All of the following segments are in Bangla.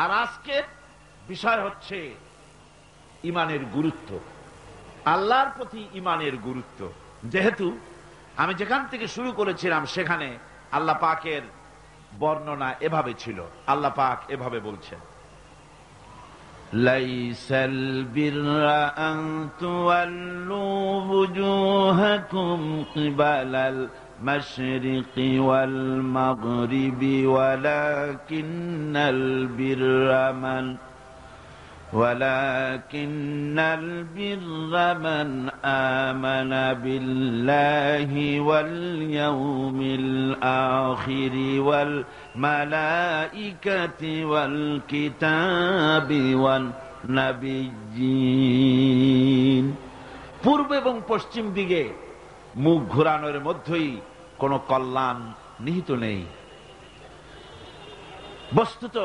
আর আজকের বিষয় হচ্ছে ইমানের গুরুত্ব, আল্লাহর প্রতি ইমানের গুরুত্ব। যেহেতু আমি যেখান থেকে শুরু করেছিলাম সেখানে আল্লাহ পাকের বর্ণনা এভাবে ছিল। আল্লাহ পাক এভাবে বলছেন, লাইসাল বিররা আন তুওয়াল্লু ওয়ুজুহাকুম কিবালাল মাশরিকি ওয়াল মাগরিবি ওয়ালাকিন্নাল البر من آمن بالله واليوم الآخر والملائكة والكتاب والنبيين। পূর্ব এবং পশ্চিম দিকে মুখ ঘোরানোর মধ্যেই কোনো কল্যাণ নিহিত নেই। বস্তুত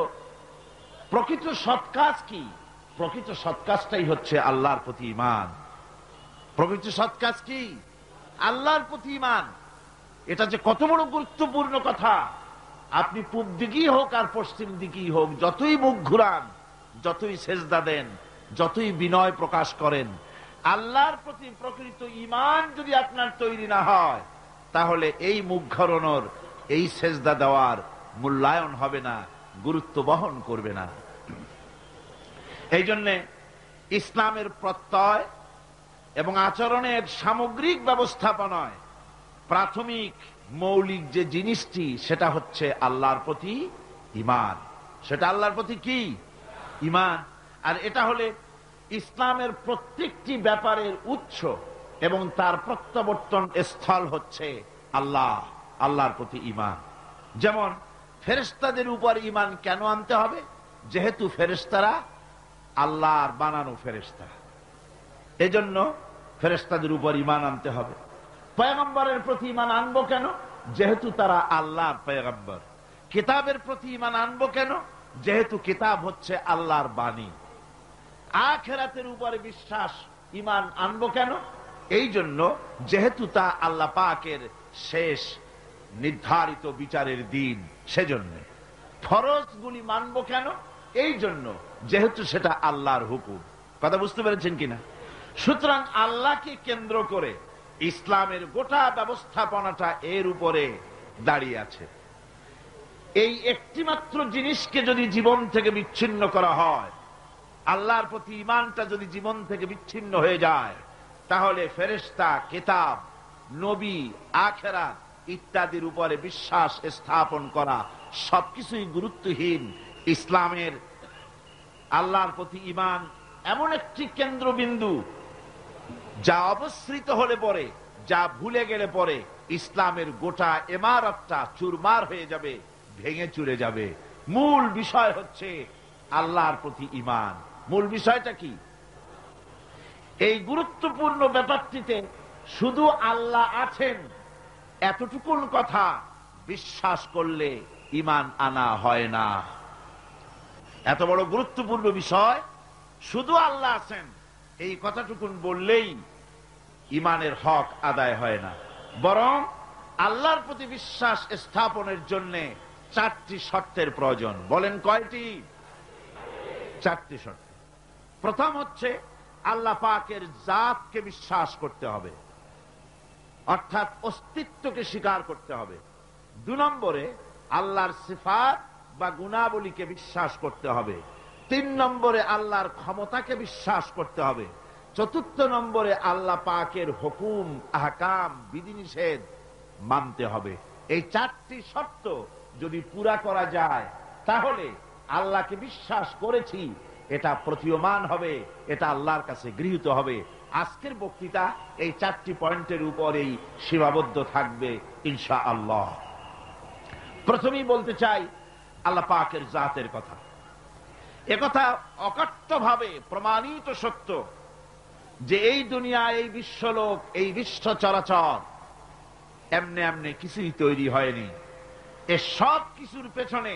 প্রকৃত সৎ কাজ কি? প্রকৃত সৎ কাজটাই হচ্ছে আল্লাহর প্রতি ঈমান। প্রকৃত সৎ কাজ কি? আল্লাহর প্রতি ঈমান। এটা যে কত বড় গুরুত্বপূর্ণ কথা। আপনি পূব দিকেই হোক আর পশ্চিম দিকেই হোক, যতই মুখ ঘুরান, যতই সেজদা দেন, যতই বিনয় প্রকাশ করেন, আল্লাহর প্রতি প্রকৃত ঈমান যদি আপনার তৈরি না হয়, তাহলে এই মুখ ঘোরানোর, এই সেজদা দেওয়ার মূল্যায়ন হবে না, গুরুত্ব বহন করবে না। এই জন্যে ইসলামের প্রত্যয় এবং আচরণের সামগ্রিক ব্যবস্থাপনায় প্রাথমিক মৌলিক যে জিনিসটি, সেটা হচ্ছে আল্লাহর প্রতি ঈমান। সেটা আল্লাহর প্রতি কি? ঈমান। আর এটা হলে ইসলামের প্রত্যেকটি ব্যাপারের উৎস এবং তার প্রত্যাবর্তন স্থল হচ্ছে আল্লাহ, আল্লাহর প্রতি ঈমান। যেমন ফেরেশতাদের উপর ঈমান কেন আনতে হবে? যেহেতু ফেরেশতারা আল্লাহর বানানো ফেরেশতা, এজন্য ফেরেশতাদের উপর ঈমান আনতে হবে। পয়গম্বরের প্রতি ঈমান আনবো কেন? যেহেতু তারা আল্লাহর পয়গম্বর। কিতাবের প্রতি ঈমান আনবো কেন? যেহেতু কিতাব হচ্ছে আল্লাহর বাণী। আখিরাতের উপরে বিশ্বাস, ঈমান আনবো কেন? এই জন্য যেহেতু তা আল্লাহ পাকের শেষ নির্ধারিত বিচারের দিন, সেজন্য। ফরজগুলি মানবো কেন? এই জন্য, যেহেতু সেটা আল্লাহর হুকুম। কথা বুঝতে পেরেছেন কিনা? সুতরাং আল্লাহকে কেন্দ্র করে ইসলামের গোটা ব্যবস্থাপনাটা এর উপরে দাঁড়িয়ে আছে। এই একটিমাত্র জিনিসকে যদি জীবন থেকে বিচ্ছিন্ন করা হয়, আল্লাহর প্রতি ঈমানটা যদি জীবন থেকে বিচ্ছিন্ন হয়ে যায়, তাহলে ফেরেশতা, কিতাব, নবী, আখিরাত ইত্যাদির উপরে বিশ্বাস স্থাপন করা সবকিছুই গুরুত্বহীন। ইসলামের আল্লাহর প্রতি ঈমান এমন একটি কেন্দ্রবিন্দু, যা অবসৃত হলে পরে, যা ভুলে গেলে পরে ইসলামের গোটা ইমারতটা চুরমার হয়ে যাবে, ভেঙে চুরে যাবে। মূল বিষয় হচ্ছে আল্লাহর প্রতি ঈমান। মূল বিষয়টা কি? এই গুরুত্বপূর্ণ ব্যাপারটিতে শুধু আল্লাহ আছেন এতটুকুন কথা বিশ্বাস করলে ঈমান আনা হয় না। এত বড় গুরুত্বপূর্ণ বিষয়, শুধু আল্লাহ আছেন এই কথাটুকুন বললেই ঈমানের হক আদায় হয় না। বরং আল্লাহর প্রতি বিশ্বাস স্থাপনের জন্য চারটি শর্তের প্রয়োজন। বলেন কয়টি? চারটি শর্ত। প্রথম হচ্ছে আল্লাহ পাকের জাতকে বিশ্বাস করতে হবে, অর্থাৎ অস্তিত্বকে স্বীকার করতে হবে। 2 নম্বরে আল্লাহর সিফাত বা গুণাবলীকে বিশ্বাস করতে হবে। 3 নম্বরে আল্লাহর ক্ষমতাকে বিশ্বাস করতে হবে। 4 নম্বরে আল্লাহ পাকের হুকুম, আহকাম, বিধিনিষেধ মানতে হবে। এই 4টি শর্ত যদি পুরা করা যায়, তাহলে আল্লাহকে বিশ্বাস করেছি এটা প্রতীয়মান হবে, এটা আল্লাহর কাছে গৃহীত হবে। আজকের বক্তৃতা এই 4টি পয়েন্টের উপরেই সীমাবদ্ধ থাকবে ইনশাআল্লাহ। প্রথমেই বলতে চাই আল্লাহ পাকের জাতের কথা। একথা অকট্টভাবে প্রমাণিত সত্য যে এই দুনিয়া, এই বিশ্বলোক, এই বিশ্ব চরাচর এমনি এমনি কিছুই তৈরি হয়নি। এ সব কিছুর পেছনে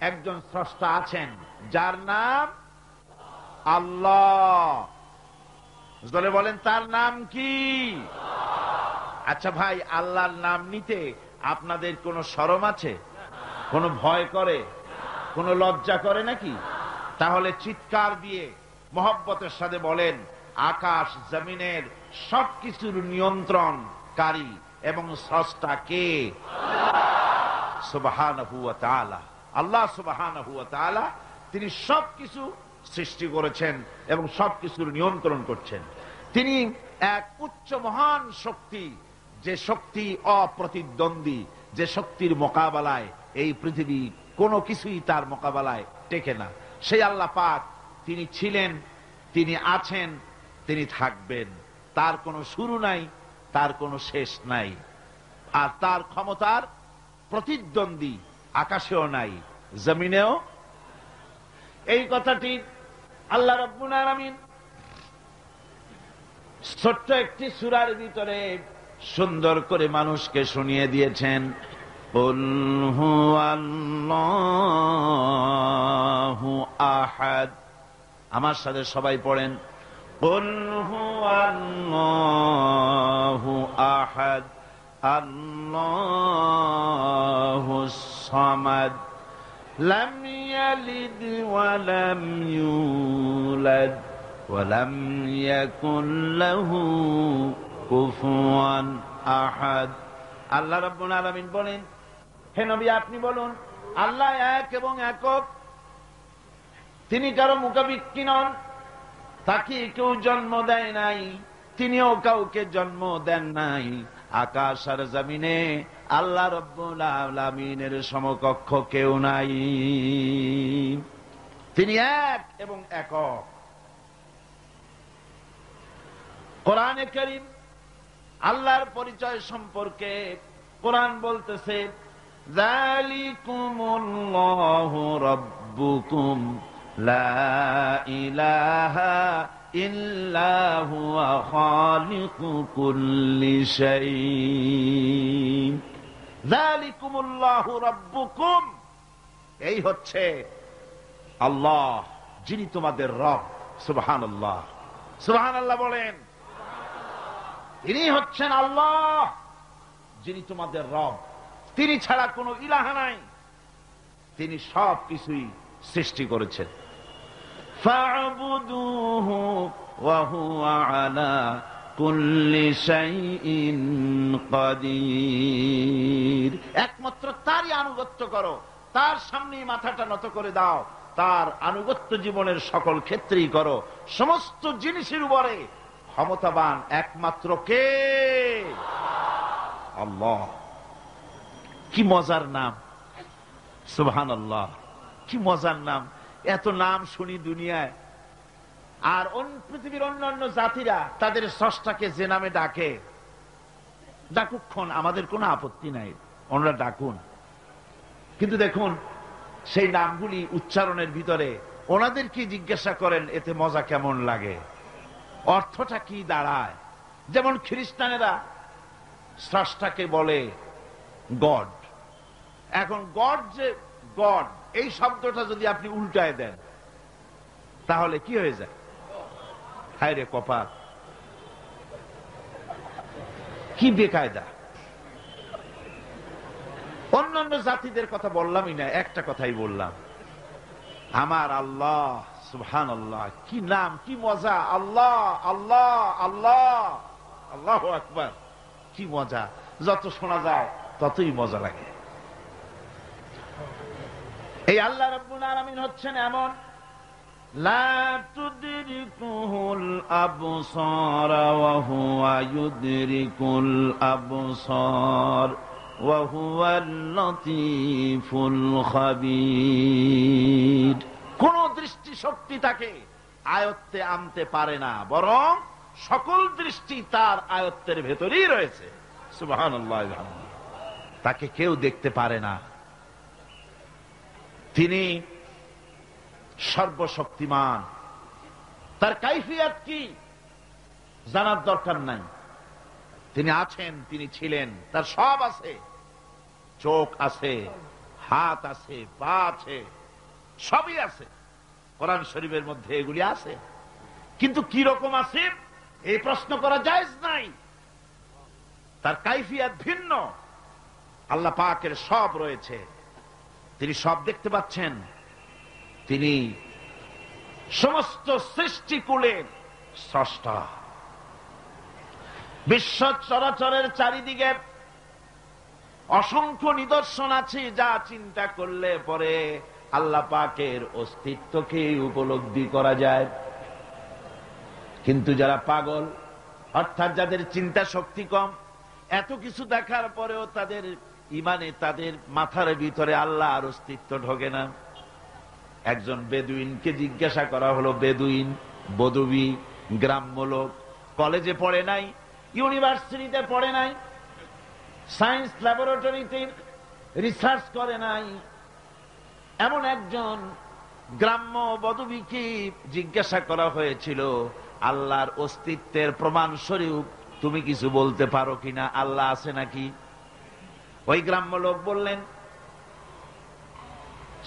একজন স্রষ্টা আছেন, যার নাম আল্লাহ। বলেন তার নাম কি? আচ্ছা ভাই, আল্লাহর নাম নিতে আপনাদের কোনো শরম আছে? কোনো ভয় করে? কোন লজ্জা করে নাকি? তাহলে চিৎকার দিয়ে মহব্বতের সাথে বলেন, আকাশ জমিনের সবকিছুর নিয়ন্ত্রণকারী এবং স্রষ্টা কে? সুবহানাহু ওয়া তাআলা। আল্লাহ সুবহানাহু ওয়া তাআলা তিনি সবকিছু সৃষ্টি করেছেন এবং সবকিছুর নিয়ন্ত্রণ করছেন। তিনি এক উচ্চ মহান শক্তি, যে শক্তি অপ্রতিদ্বন্দ্বী, যে শক্তির মোকাবেলায় এই পৃথিবী কোনো কিছুই তার মোকাবেলায় টেকে না। সেই আল্লাহ পাক তিনি ছিলেন, তিনি আছেন, তিনি থাকবেন। তার কোনো শুরু নাই, তার কোনো শেষ নাই। আর তার ক্ষমতার প্রতিদ্বন্দ্বী আকাশেও নাই, জমিনেও। এই কথাটি আল্লাহ রাব্বুল আলামিন ছোট্ট একটি সূরার ভিতরে সুন্দর করে মানুষকে শুনিয়ে দিয়েছেন। কুল হুয়াল্লাহু আহাদ। আমার সাথে সবাই পড়েন, কুল হুয়াল্লাহু আহাদ আল্লাহুস সামাদ লাম ইয়ালিদ ওয়া লাম ইউলাদ ওয়া লাম ইয়াকুল লাহু কুফুয়ান আহাদ। আল্লাহ রাব্বুল আলামিন বলেন, হে নবী আপনি বলুন, আল্লাহ এক এবং একক, তিনি কারো মুখাপেক্ষী নন, তাকে কেউ জন্ম দেয় নাই, তিনিও কাউকে জন্ম দেন নাই। আকাশ আর জমিনে আল্লাহ রাব্বুল আলামিনের সমকক্ষ কেউ নাই। তিনি এক এবং একক। কোরআনে কারীম আল্লাহর পরিচয় সম্পর্কে কোরআন বলতেছে, যালিকুমুল্লাহু রাব্বুকুম লা ইলাহা ইল্লা হুয়া খালিকু কুল্লি শাইইন। যালিকুমুল্লাহু রাব্বুকুম, এই হচ্ছে আল্লাহ, যিনি তোমাদের রব। সুবহানাল্লাহ, সুবহানাল্লাহ বলেন। তিনি হচ্ছেন আল্লাহ, যিনি তোমাদের রব। তিনি ছাড়া কোনো ইলাহা নাই। তিনি সব কিছুই সৃষ্টি করেছেন। ফা'বুদুহু ওয়া হুয়া আলা কুল্লি শাইইন কাদির। একমাত্র তারই আনুগত্য করো, তার সামনেই মাথাটা নত করে দাও, তার আনুগত্য জীবনের সকল ক্ষেত্রেই করো। সমস্ত জিনিসের উপরে ক্ষমতাবান একমাত্র কে? আল্লাহ। কি মজার নাম, সুবহানাল্লাহ, কি মজার নাম। এত নাম শুনি দুনিয়ায়, আর পৃথিবীর অন্যান্য জাতিরা তাদের স্রষ্টাকে যে নামে ডাকে, ডাকুক্ষণ, আমাদের কোনো আপত্তি নাই, ওনারা ডাকুন। কিন্তু দেখুন, সেই নামগুলি উচ্চারণের ভিতরে ওনাদেরকে জিজ্ঞাসা করেন এতে মজা কেমন লাগে, অর্থটা কি দাঁড়ায়। যেমন খ্রিস্টানেরা স্রষ্টাকে বলে গড। এখন গড, যে গড এই শব্দটা যদি আপনি উল্টায় দেন তাহলে কি হয়ে যায়? হায় রে কপাল, কি বেকায়দা। অন্যান্য জাতিদের কথা বললামই না, একটা কথাই বললাম। আমার আল্লাহ, সুবহানাল্লাহ, কি নাম, কি মজা। আল্লাহ আল্লাহ আল্লাহ, আল্লাহু আকবার, কি মজা। যত শোনা যায় ততই মজা লাগে। এই আল্লাহ রাব্বুল আলামিন হচ্ছেন এমন, লা তুদরিকুহুল আবসার ওয়া হুয়া ইউদরিকুল আবসার ওয়া হুয়াল লাতীফুল খাবীর। কোন দৃষ্টি শক্তি তাকে আয়ত্তে আনতে পারে না, বরং সকল দৃষ্টি তার আয়ত্তের ভেতরেই রয়েছে। সুবহানাল্লাহ, তাকে কেউ দেখতে পারে না। তিনি সর্বশক্তিমান। তার কাইফিয়াত কি জানার দরকার নাই। তিনি আছেন, তিনি ছিলেন, তার সব আছে। চোখ আছে, হাত আছে, পা আছে, সবই আছে। কোরআন শরীফের মধ্যে এগুলি আছে। কিন্তু কি রকম আছে এই প্রশ্ন করা জায়েজ নাই। তার কাইফিয়াত ভিন্ন। আল্লাহ পাকের সব রয়েছে, তিনি সব দেখতে পাচ্ছেন, তিনি সমস্ত সৃষ্টিকুলের স্রষ্টা। বিশ্ব চরাচরের চারিদিকে অসংখ্য নিদর্শন আছে, যা চিন্তা করলে পরে আল্লাহ পাকের অস্তিত্বকে উপলব্ধি করা যায়। কিন্তু যারা পাগল, অর্থাৎ যাদের চিন্তা শক্তি কম, এত কিছু দেখার পরেও তাদের ইমানে, তাদের মাথার ভিতরে আল্লাহর অস্তিত্ব ঢোকে না। একজন বেদুইনকে জিজ্ঞাসা করা হলো, বেদুইন, বদবি, গ্রাম্য লোক, কলেজে পড়ে নাই, ইউনিভার্সিটিতে পড়ে নাই, সায়েন্স ল্যাবরেটরিতে রিসার্চ করে নাই, এমন একজন গ্রাম্য বদবিকে জিজ্ঞাসা করা হয়েছিল, আল্লাহর অস্তিত্বের প্রমাণ স্বরূপ তুমি কিছু বলতে পারো কিনা, আল্লাহ আছে নাকি? ওই গ্রাম্য লোক বললেন,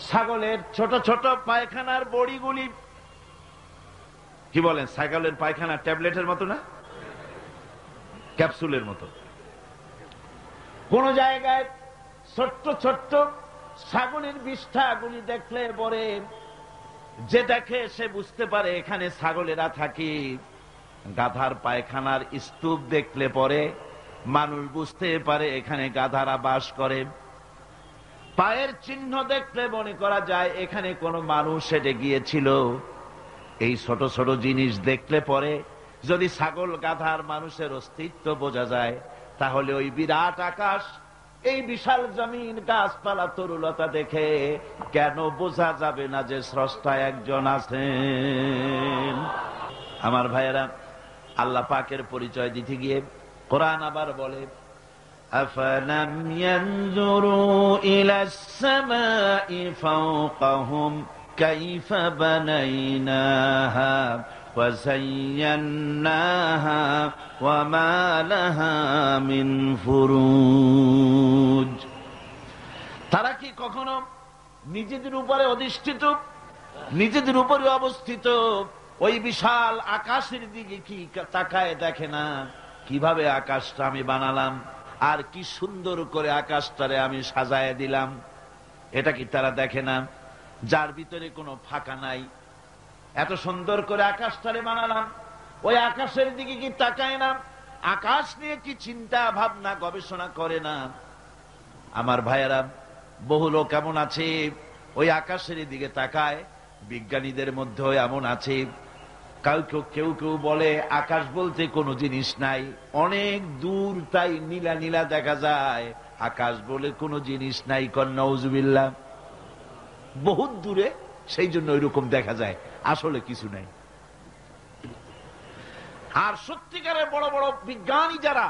ছাগলের ছোট ছোট পায়খানার বড়িগুলি, কি বলেন, ছাগলের পায়খানা ট্যাবলেটের মতো না, ক্যাপসুলের মতো। কোন জায়গায় ছোট্ট ছোট্ট ছাগলের বিষ্ঠাগুলি দেখলে পরে যে দেখে সে বুঝতে পারে এখানে ছাগলেরা থাকে। গাধার পায়খানার স্তূপ দেখলে পরে মানুষ বুঝতে পারে এখানে গাধারা বাস করে। পায়ের চিহ্ন দেখলে মনে করা যায় এখানে কোনো মানুষ হেঁটে গিয়েছিল। এই ছোট ছোট জিনিস দেখলে পরে যদি ছাগল, গাধার, মানুষের অস্তিত্ব বোঝা যায়, তাহলে ওই বিরাট আকাশ, এই বিশাল জমিন, গাছপালা, তরুলতা দেখে কেন বোঝা যাবে না যে স্রষ্টা একজন আছেন? আমার ভাইয়েরা, আল্লাহ পাকের পরিচয় দিতে গিয়ে কোরআন আবার বলে, আফালাম ইয়ানজুরু ইলাস সামাই ফাওকাহুম কাইফা বানাইনাহা ওয়া যায়্যানাহা ওয়া মা লাহা মিন ফুরুজ। তারা কি কখনো নিজেদের উপরে অধিষ্ঠিত, নিজেদের উপরে অবস্থিত ওই বিশাল আকাশের দিকে কি তাকায় দেখে না, কিভাবে আকাশটা আমি বানালাম আর কি সুন্দর করে আকাশটারে আমি সাজায় দিলাম? এটা কি তারা দেখে না? যার ভিতরে কোনো ফাঁকা নাই, এত সুন্দর করে আকাশটারে বানালাম, ওই আকাশের দিকে কি তাকায় না? আকাশ নিয়ে কি চিন্তা ভাবনা গবেষণা করে না? আমার ভাইয়েরা, বহু লোক এমন আছে ওই আকাশের দিকে তাকায়। বিজ্ঞানীদের মধ্যেও এমন আছে, কেউ কেউ বলে আকাশ বলতে কোনো জিনিস নাই, অনেক দূর, তাই নীলা নীলা দেখা যায়, আকাশ বলে কোনো জিনিস নাই। নাউজুবিল্লাহ, বহুত দূরে, সেই জন্য ওইরকম দেখা যায়, আসলে কিছু নাই। আর সত্যিকারের বড় বড় বিজ্ঞানী যারা,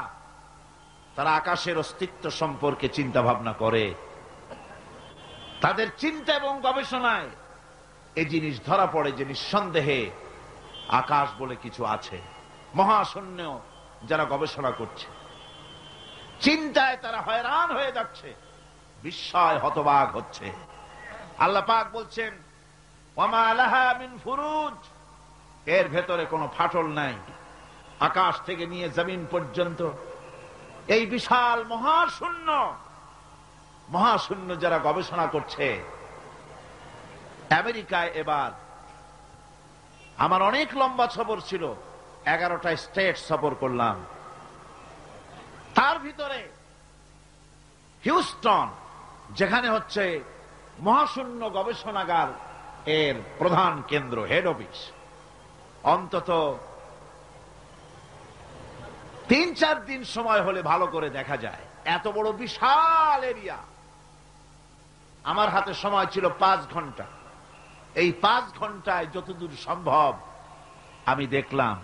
তারা আকাশের অস্তিত্ব সম্পর্কে চিন্তা ভাবনা করে, তাদের চিন্তা এবং গবেষণায় এই জিনিস ধরা পড়ে যে নিঃসন্দেহে আকাশ বলে কিছু আছে। মহাশূন্য যারা গবেষণা করছে, চিন্তায় তারা হয়রান হয়ে যাচ্ছে, বিস্ময় হতবাক হচ্ছে। আল্লাহ পাক বলছেন, ওয়ামা লাহা মিন ফুরুজ, এর ভেতরে কোনো ফাটল নাই। আকাশ থেকে নিয়ে জমিন পর্যন্ত এই বিশাল মহাশূন্য, মহাশূন্য যারা গবেষণা করছে। আমেরিকায় এবার আমার অনেক লম্বা সফর ছিল, 11টা স্টেট সফর করলাম। তার ভিতরে হিউস্টন, যেখানে হচ্ছে মহাশূন্য গবেষণাগার এর প্রধান কেন্দ্র, হেড অফিস, অন্তত 3-4 দিন সময় হলে ভালো করে দেখা যায়। এত বড় বিশাল এরিয়া। আমার হাতে সময় ছিল 5 ঘন্টা। এই 5 ঘন্টায় যতদূর সম্ভব আমি দেখলাম,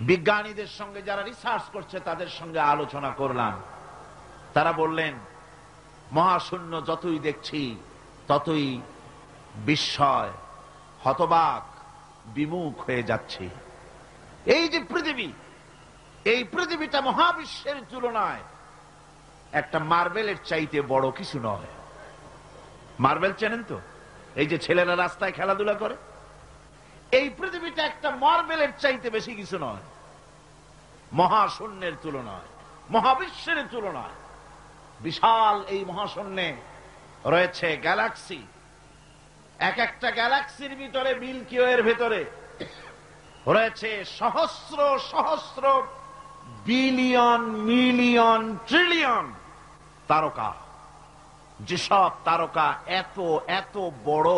বিজ্ঞানীদের সঙ্গে যারা রিসার্চ করছে তাদের সঙ্গে আলোচনা করলাম। তারা বললেন, মহাশূন্য যতই দেখছি ততই বিস্ময়, হতবাক, বিমুখ হয়ে যাচ্ছে। এই যে পৃথিবী, এই পৃথিবীটা মহাবিশ্বের তুলনায় একটা মার্বেলের চাইতে বড় কিছু নয়। মার্বেল চেনেন তো? এই যে ছেলেরা রাস্তায় খেলাধুলা করে, এই পৃথিবীটা একটা মার্বেলের চাইতে বেশি কিছু নয়। মহাশূন্যের তুলনায়, মহাবিশ্বের তুলনায় বিশাল এই মহাশূন্যে রয়েছে গ্যালাক্সি, এক একটা গ্যালাক্সির ভিতরে, মিল্কি ওয়ের ভেতরে রয়েছে সহস্র সহস্র বিলিয়ন মিলিয়ন ট্রিলিয়ন তারকা। যেসব তারকা এত এত বড়,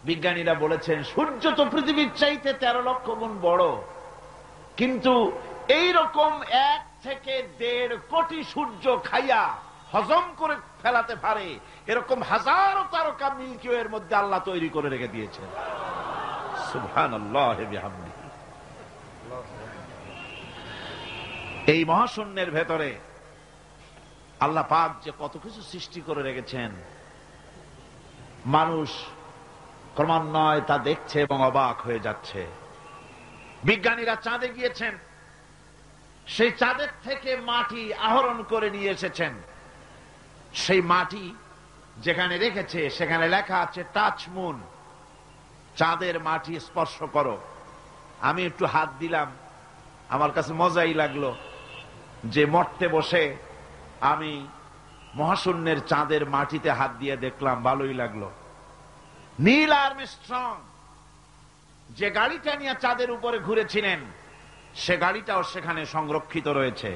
বিজ্ঞানীরা বলেছেন সূর্য তো পৃথিবীর চাইতে 13 লক্ষ গুণ বড়, কিন্তু এই রকম 1 থেকে 1.5 কোটি সূর্য খাইয়া হজম করে ফেলাতে পারে এরকম হাজারো তারকা মিল্কি ওয়ের মধ্যে আল্লাহ তৈরি করে রেখে দিয়েছেন। সুবহানাল্লাহ ওয়া বিহামদিহি। এই মহাশূন্যের ভেতরে আল্লাহ পাক যে কত কিছু সৃষ্টি করে রেখেছেন, মানুষ ক্রমান্বয়ে তা দেখছে এবং অবাক হয়ে যাচ্ছে। বিজ্ঞানীরা চাঁদে গিয়েছেন, সেই চাঁদের থেকে মাটি আহরণ করে নিয়ে এসেছেন। সেই মাটি যেখানে রেখেছে সেখানে লেখা আছে টাচ মুন, চাঁদের মাটি স্পর্শ করো। আমি একটু হাত দিলাম, আমার কাছে মজাই লাগলো যে মরতে বসে আমি মহাশূন্যের চাঁদের মাটিতে হাত দিয়ে দেখলাম, ভালোই লাগলো। নীল আর্মস্ট্রং যে গাড়িটা নিয়ে চাঁদের উপরে ঘুরেছিলেন, সে গাড়িটাও সেখানে সংরক্ষিত রয়েছে।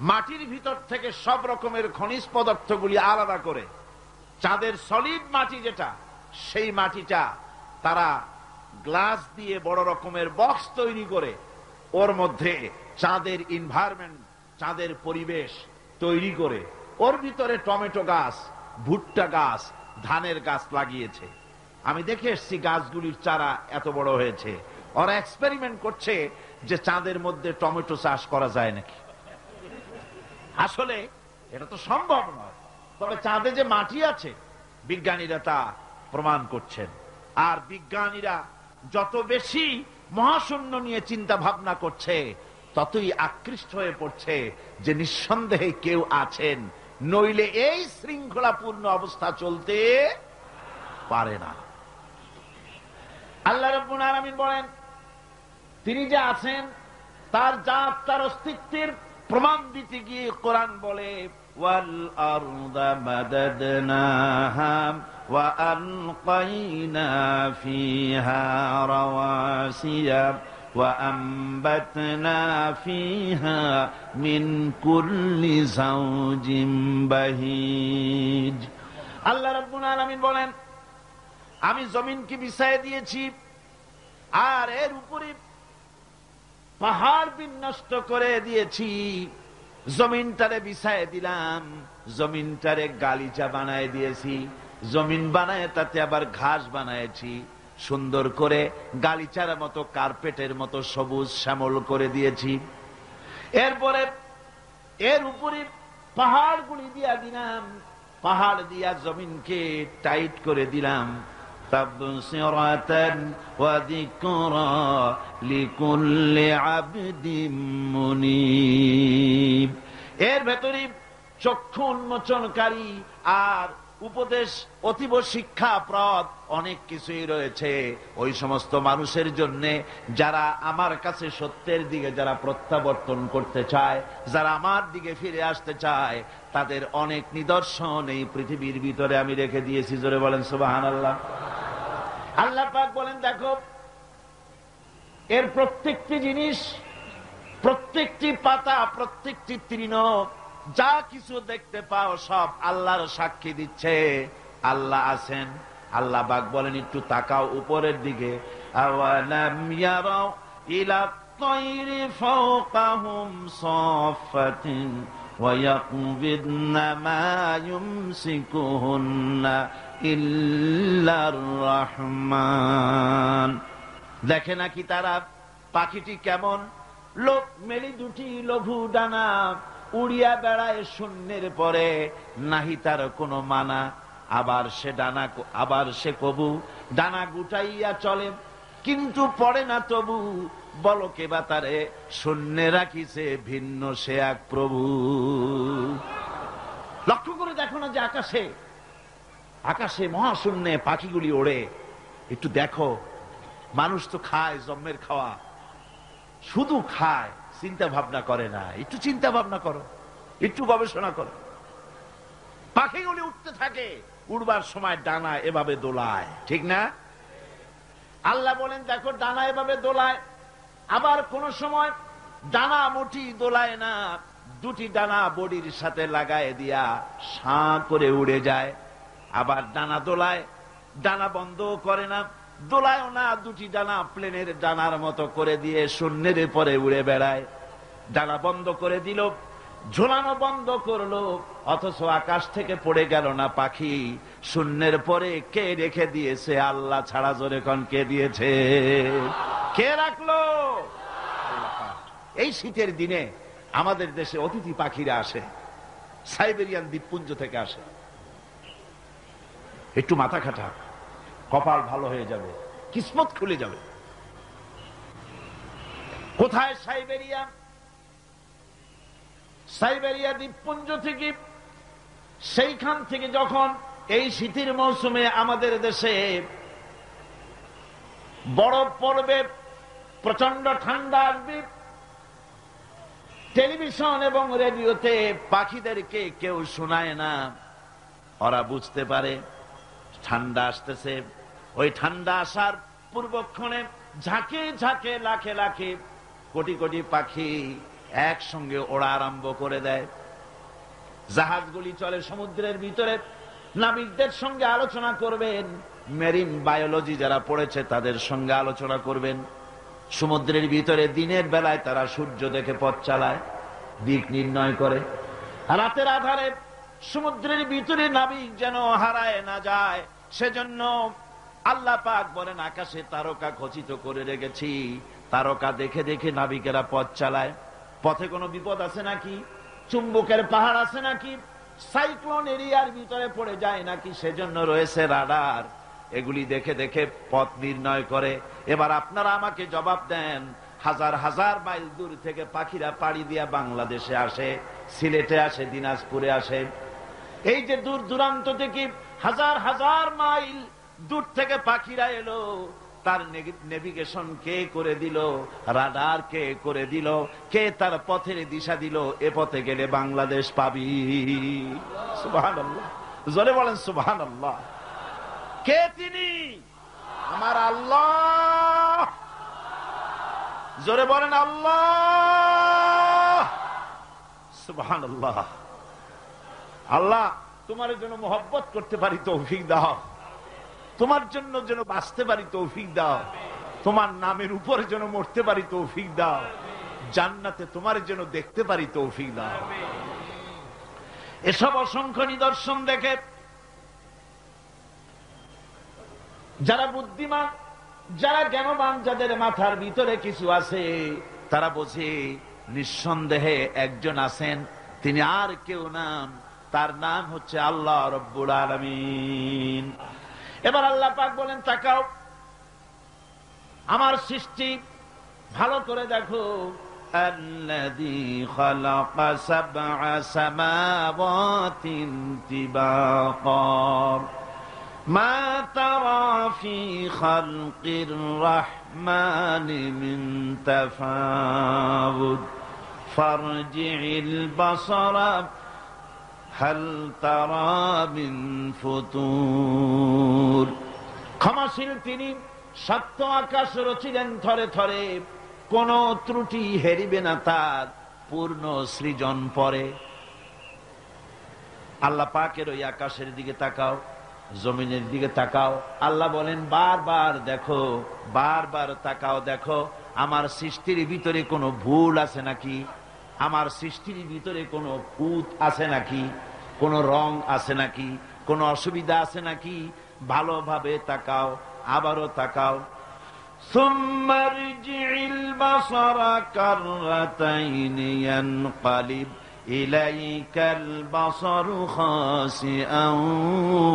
মাটির ভিতর থেকে সব রকমের খনিজ পদার্থগুলি আলাদা করে চাঁদের সলিড মাটি যেটা, সেই মাটিটা তারা গ্লাস দিয়ে বড় রকমের বক্স তৈরি করে ওর মধ্যে চাঁদের এনভায়রনমেন্ট, চাঁদের পরিবেশ তৈরি করে ওর ভিতরে টমেটো গাছ, ভুট্টা গাছ, ধানের গাছ লাগিয়েছে। আমি দেখে এসেছি গাছগুলির চারা এত বড় হয়েছে। ওরা এক্সপেরিমেন্ট করছে যে চাঁদের মধ্যে টমেটো চাষ করা যায় নাকি। আসলে এটা তো সম্ভব নয়, তবে চাঁদে যে মাটি আছে বিজ্ঞানীরা তা প্রমাণ করছেন। আর বিজ্ঞানীরা যত বেশি মহাশূন্য নিয়ে চিন্তা ভাবনা করছে, ততই আকৃষ্ট হয়ে পড়ছে যে নিঃসন্দেহে কেউ আছেন, নইলে এই শৃঙ্খলাপূর্ণ অবস্থা চলতে পারে না। আল্লাহ রাব্বুল আলামিন বলেন, তিনি যে আছেন তার জাত, তার অস্তিত্বের প্রমাণ দিতে গিয়ে কোরআন বলে ওয়াল আরদা মাদাদনাহা ওয়া আলকাইনা ফিহা রাওয়াসিয়া ওয়া আমবাতনা ফিহা মিন কুল্লি যাওজিন বাহিজ। আল্লাহ রাব্বুল আলামিন বলেন, আমি জমিনকে বিছায় দিয়েছি আর এর উপরে পাহাড় বিন্যস্ত করে দিয়েছি। জমিনটারে বিছায় দিলাম, জমিনটারে গালিচা বানায় দিয়েছি, জমিন বানায় তাতে আবার ঘাস বানায়েছি, সুন্দর করে গালিচার মতো কার্পেটের মতো সবুজ শ্যামল করে দিয়েছি। এরপরে এর উপরে পাহাড়গুলি দিয়া দিলাম, পাহাড় দিয়া জমিনকে টাইট করে দিলাম। তাবসিরাতান ওয়া যিকরা লিকুল্লি আবদিন মুনীব। এর ভেতরে চক্ষু উন্মোচনকারী আর উপদেশ অতীব শিক্ষাপ্রদ অনেক কিছুই রয়েছে ওই সমস্ত মানুষের জন্য যারা আমার কাছে সত্যের দিকে যারা প্রত্যাবর্তন করতে চায়, যারা আমার দিকে ফিরে আসতে চায়, তাদের অনেক নিদর্শন এই পৃথিবীর ভিতরে আমি রেখে দিয়েছি। জোরে বলেন সুবহানাল্লাহ। আল্লাহ পাক বলেন, দেখো এর প্রত্যেকটি জিনিস, প্রত্যেকটি পাতা, প্রত্যেকটি তৃণ, যা কিছু দেখতে পাও সব আল্লাহর সাক্ষী দিচ্ছে আল্লাহ আছেন। আল্লাহ পাক বলেন, একটু তাকাও উপরের দিকে। আওয়ালাম ইয়ারাউ ইলা তায়রি ফাওকাহুম সাফাতিন ওয়া ইয়াকবিদনা মা ইউমসিকুহুন্না ইল্লার রহমান। দেখে নাকি তারা পাখিটি কেমন লোক মেলি দুটি লঘু ডানা উড়িয়া বেড়ায় শূন্যের পরে, নাহি তার কোনো মানা। আবার সে কবু ডানা গুটাইয়া চলে, কিন্তু পড়ে না তবু। বলো কে বা তারে শূন্যে রাখিছে ভিন্ন সে এক প্রভু। লক্ষ্য করে দেখো না যে আকাশে মহাশূন্যে পাখিগুলি ওড়ে। একটু দেখো, মানুষ তো খায় জন্মের খাওয়া, শুধু খায়, চিন্তা ভাবনা করে না। একটু চিন্তা ভাবনা করো, একটু গবেষণা করো। পাখিগুলি উঠতে থাকে, উড়বার সময় ডানা এভাবে দোলায়, ঠিক না? আল্লাহ বলেন দেখো ডানা এভাবে দোলায়। আবার কোন সময় ডানা মুঠি দোলায় না, দুটি ডানা বডির সাথে লাগায় দিয়া সাঁ করে উড়ে যায়। আবার ডানা দোলায়, ডানা বন্ধ করে না, দোলায়ও না, দুটি ডানা প্লেনের ডানার মতো করে দিয়ে শূন্যের পরে উড়ে বেড়ায়। ডানা বন্ধ করে দিল, ঝোলানো বন্ধ করলো, অথচ আকাশ থেকে পড়ে গেল না পাখি। শূন্যের পরে কে রেখে দিয়েছে? আল্লাহ ছাড়া। জোরে কোন কে দিয়েছে? কে রাখলো? এই শীতের দিনে আমাদের দেশে অতিথি পাখিরা আসে, সাইবেরিয়ান দ্বীপপুঞ্জ থেকে আসে। একটু মাথা খাটা, কপাল ভালো হয়ে যাবে, কিসমত খুলে যাবে। কোথায়? সাইবেরিয়া। সাইবেরিয়া দ্বীপপুঞ্জ থেকে, সেইখান থেকে যখন এই শীতের মৌসুমে আমাদের দেশে বরফ পড়বে, প্রচন্ড ঠান্ডা আসবে, টেলিভিশন এবং রেডিওতে পাখিদেরকে কেউ শোনায় না। ওরা বুঝতে পারে ঠান্ডা আসতেছে। ওই ঠান্ডা আসার পূর্বক্ষণে ঝাঁকে ঝাঁকে, লাখে লাখে, কোটি কোটি পাখি একসঙ্গে ওড়া আরম্ভ করে দেয়। জাহাজগুলি চলে সমুদ্রের ভিতরে। নাবিকদের সঙ্গে আলোচনা করবেন, মেরিন বায়োলজি যারা পড়েছে তাদের সঙ্গে আলোচনা করবেন। সমুদ্রের ভিতরে দিনের বেলায় তারা সূর্য দেখে পথ চালায়, দিক নির্ণয় করে। রাতের আধারে সমুদ্রের ভিতরে নাবিক যেন হারায় না যায়, সেজন্য আল্লাহ পাক বলেন আকাশে তারকা খচিত করে রেখেছি। তারকা দেখে দেখে নাবিকেরা পথ চালায়। পথে কোনো বিপদ আছে নাকি? চুম্বকের পাহাড় আছে নাকি? সাইক্লোন এরিয়ার ভিতরে পড়ে যায় নাকি? সেজন্য রয়েছে রাডার। এগুলি দেখে দেখে পথ নির্ণয় করে। এবার আপনারা আমাকে জবাব দেন, হাজার হাজার মাইল দূর থেকে পাখিরা পাড়ি দিয়া বাংলাদেশে আসে, সিলেটে আসে, দিনাজপুরে আসে। এই যে দূর দূরান্ত থেকে হাজার হাজার মাইল দূর থেকে পাখিরা এলো, তার নেভিগেশন কে করে দিল? রাডার কে করে দিল? কে তার পথের দিশা দিল? এ পথে গেলে বাংলাদেশ পাবি। সুবহানাল্লাহ, জোরে বলেন সুবহানাল্লাহ। কে তিনি? আমার আল্লাহ। জোরে বলেন আল্লাহ। সুবহানাল্লাহ। আল্লাহ তোমার জন্য মহব্বত করতে পারি তৌফিক দাও, তোমার জন্য যেন বাঁচতে পারি তৌফিক দাও, তোমার নামের উপরে যেন মরতে পারি তৌফিক দাও, জান্নাতে তোমার যেন দেখতে পারি তৌফিক দাও। এসব অসংখ্য নিদর্শন দেখে যারা বুদ্ধিমান, যারা জ্ঞানবান, যাদের মাথার ভিতরে কিছু আছে, তারা বোঝে নিঃসন্দেহে একজন আছেন, তিনি আর কেউ নাম, তার নাম হচ্ছে আল্লাহ রব্বুল আলামিন। এবার আল্লাহ পাক বলেন তাকাও, আমার সৃষ্টি ভালো করে দেখো। আল্লাযী খালাকা সাবআ সামাওয়াতিন তিবাকা মা তারা ফি খালকির রাহমানি মিন তাফাউত ফারজি'ল বাসারা হাল তারা মিন ফুতুর। ক্ষমাশীল তিনি, সপ্ত আকাশ রচিলেন থরে থরে, কোন ত্রুটি হেরিবে না তার পূর্ণ সৃজন পরে। আল্লাহ পাকের ওই আকাশের দিকে তাকাও, জমিনের দিকে তাকাও। আল্লাহ বলেন বারবার দেখো, বারবার তাকাও, দেখো আমার সৃষ্টির ভিতরে কোনো ভুল আছে নাকি, আমার সৃষ্টির ভিতরে কোনো খুঁত আছে নাকি, কোনো রং আছে নাকি, কোনো অসুবিধা আছে নাকি, ভালোভাবে তাকাও, আবারও তাকাও। সুম্মা রজি'ল বাসারা কাররাতাইনি ইয়ানকালিব ইলাইকাল বাসারু খাসিআন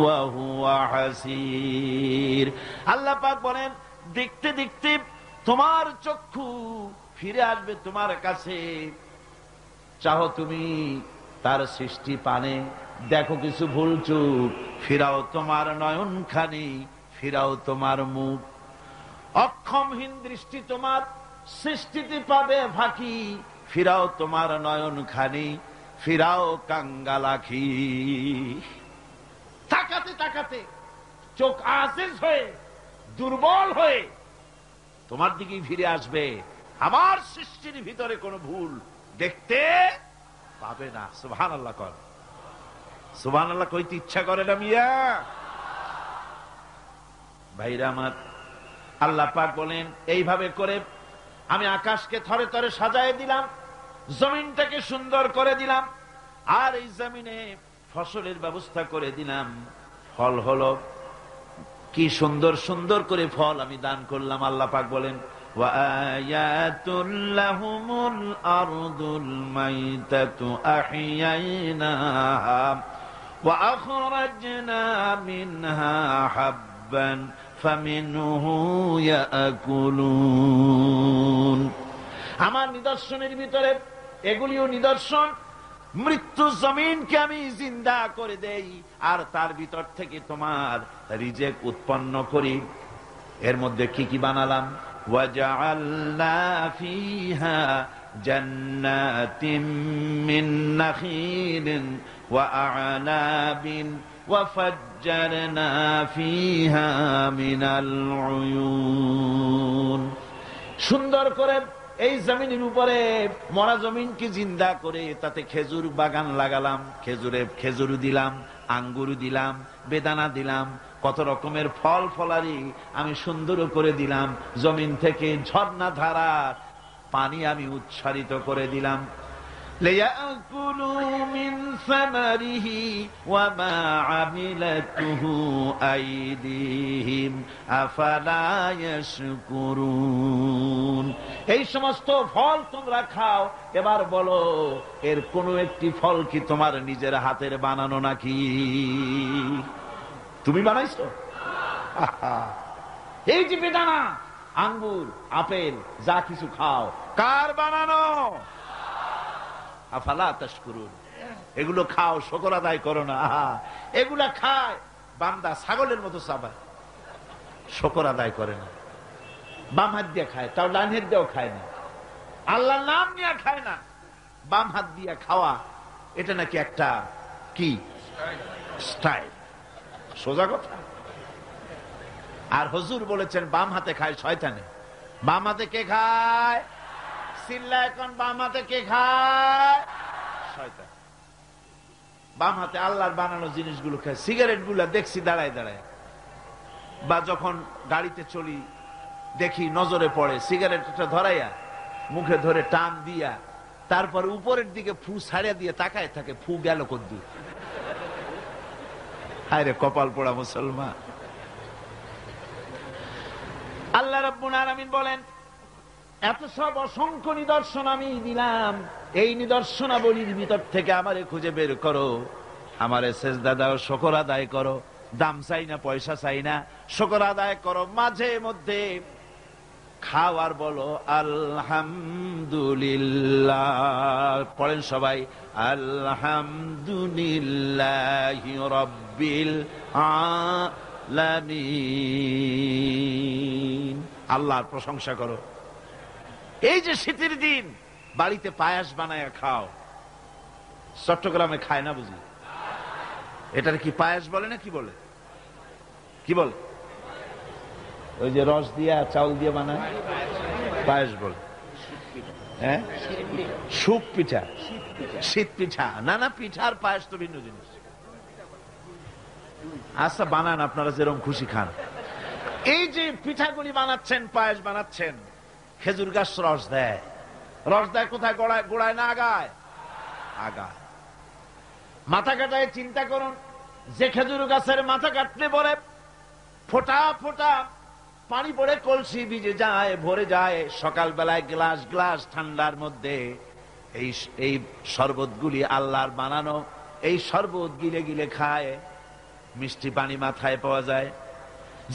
ওয়া হুয়া হাসির। আল্লাহ পাক বলেন দেখতে দেখতে তোমার চক্ষু ফিরে আসবে তোমার কাছে। চাহো তুমি তার সৃষ্টি পানে, দেখো কিছু ভুল চুক, ফিরাও তোমার নয়ন খানি, ফিরাও তোমার মুখ। অক্ষমহীন দৃষ্টি তোমার সৃষ্টিতে পাবে ফাঁকি, ফিরাও তোমার নয়ন খানি, ফিরাও কাঙ্গালাখি। তাকাতে তাকাতে, চোখ আজিজ হয়ে, দুর্বল হয়ে তোমার দিকেই ফিরে আসবে। আমার সৃষ্টির ভিতরে কোনো ভুল দেখতে পাবে না। সুবহানাল্লাহ কর। সুবহানাল্লাহ কইতে ইচ্ছা করে না মিয়া? ভাইরা আমার, আল্লাহ পাক বলেন এইভাবে করে আমি আকাশকে থরে থরে সাজায় দিলাম, জমিনটাকে সুন্দর করে দিলাম, আর এই জমিনে ফসলের ব্যবস্থা করে দিলাম। ফল হলো কি সুন্দর সুন্দর করে ফল আমি দান করলাম। আল্লাহ পাক বলেন ওয়ায়াতুল লাহুমুল আরদুল মাইতাতু আহইয়াইনাহা ওয়া আখরাজনা মিনহা হাব্বান ফামিনহু ইয়াকুলুন। আমার নিদর্শনের ভিতরে এগুলিও নিদর্শন। মৃত্যু জমিনকে আমি জিন্দা করে দেই, আর তার ভিতর থেকে তোমার রিজেক উৎপন্ন করি। এর মধ্যে কি কি বানালাম? ওয়াজআলনা ফিহা জান্নাতিম মিন নাখিলিন ওয়া আ'নাবিন ওয়া ফাজ্জারনা ফিহা মিনাল উয়ুন। সুন্দর করে এই জমিনের উপরে মরা জমিনকে জিন্দা করে তাতে খেজুর বাগান লাগালাম। খেজুর দিলাম, আঙ্গুর দিলাম, বেদানা দিলাম, কত রকমের ফল ফলারি আমি সুন্দর করে দিলাম। জমিন থেকে ঝর্ণা ধারার পানি আমি উচ্ছারিত করে দিলাম। লিয়াকুলু মিন সামারিহি ওয়া মা আমিলাতুহু আইদিহিম আফালা ইয়াশকুরুন। এই সমস্ত ফল তোমরা খাও। এবার বলো, এর কোন একটি ফল কি তোমার নিজের হাতের বানানো নাকি? তুমি বানাইছো? এই যে বেদানা, আঙ্গুর, আপেল যা কিছু খাও, কার বানানো? আফালা তাশকুরুন। এগুলো খাও, শুকর আদায় করো না। এগুলা খায় বান্দা ছাগলের মতো চাবায়, শুকর আদায় করে না। বাম হাত দিয়ে খায়, তাও ডান হাত দিয়েও খায় না। আল্লাহর নাম নিয়ে খায় না। বাম হাত দিয়ে খাওয়া এটা নাকি একটা কি স্টাইল, সোজা কথা। আর হুজুর বলেছেন বাম হাতে খায় শয়তানে। বাম হাতে কে খায়? চিল্লা এখন, বাম হাতে কে খায়? শয়তান। বাম হাতে আল্লাহর বানানো জিনিসগুলো খায়। সিগারেট গুলা দেখছি দাঁড়ায় দাঁড়ায়, বা যখন গাড়িতে চলি দেখি নজরে পড়ে, সিগারেটটা ধরাইয়া মুখে ধরে টান দিয়া তারপর উপরের দিকে ফু ছাড়িয়া দিয়ে তাকায় থাকে, ফু গেল কদ্দুর। হায় রে কপাল পোড়া মুসলমান। আল্লাহ রাব্বুল আলামিন বলেন, এত সব অসংখ্য নিদর্শন আমি দিলাম, এই নিদর্শনাবলীর ভিতর থেকে আমারে খুঁজে বের করো, আমারে সেজদা দাও, শুকর আদায় করো। দাম চাই না, পয়সা চাই না, শুকর আদায় করো। মাঝে মধ্যে খাও আর বলো আলহামদুলিল্লাহ। পড়েন সবাই, আলহামদুলিল্লাহি রাব্বিল আলামিন। আল্লাহর প্রশংসা করো। এই যে শীতের দিন বাড়িতে পায়াস বানায় খাও। চট্টগ্রামে খায় না বুঝি? এটার কি পায়াস বলে না কি বলে? কি বলে? ওই যে রস দিয়া চাউল দিয়ে বানায়, পায়াস বলে। হ্যাঁ, শুক পিঠা, শীত পিঠা। না না, পিঠা আর পায়াস তো ভিন্ন জিনিস। আচ্ছা বানান, আপনারা যেরকম খুশি খান। এই যে পিঠাগুলি বানাচ্ছেন, পায়াস বানাচ্ছেন, খেজুর গাছ রস দেয়। রস দেয় কোথায়? গোড়ায়, গোড়ায় না আগায়? আগায়। মাথা কাটায় চিন্তা করুন, যে খেজুর গাছের মাথা কাটলে পরে ফোঁটা ফোঁটা পানি পড়ে কলসি ভিজে যায়, ভরে যায়। সকালবেলায় গ্লাস গ্লাস ঠান্ডার মধ্যে এই শরবতগুলি আল্লাহর বানানো, এই শরবত গিলে গিলে খায়। মিষ্টি পানি মাথায় পাওয়া যায়।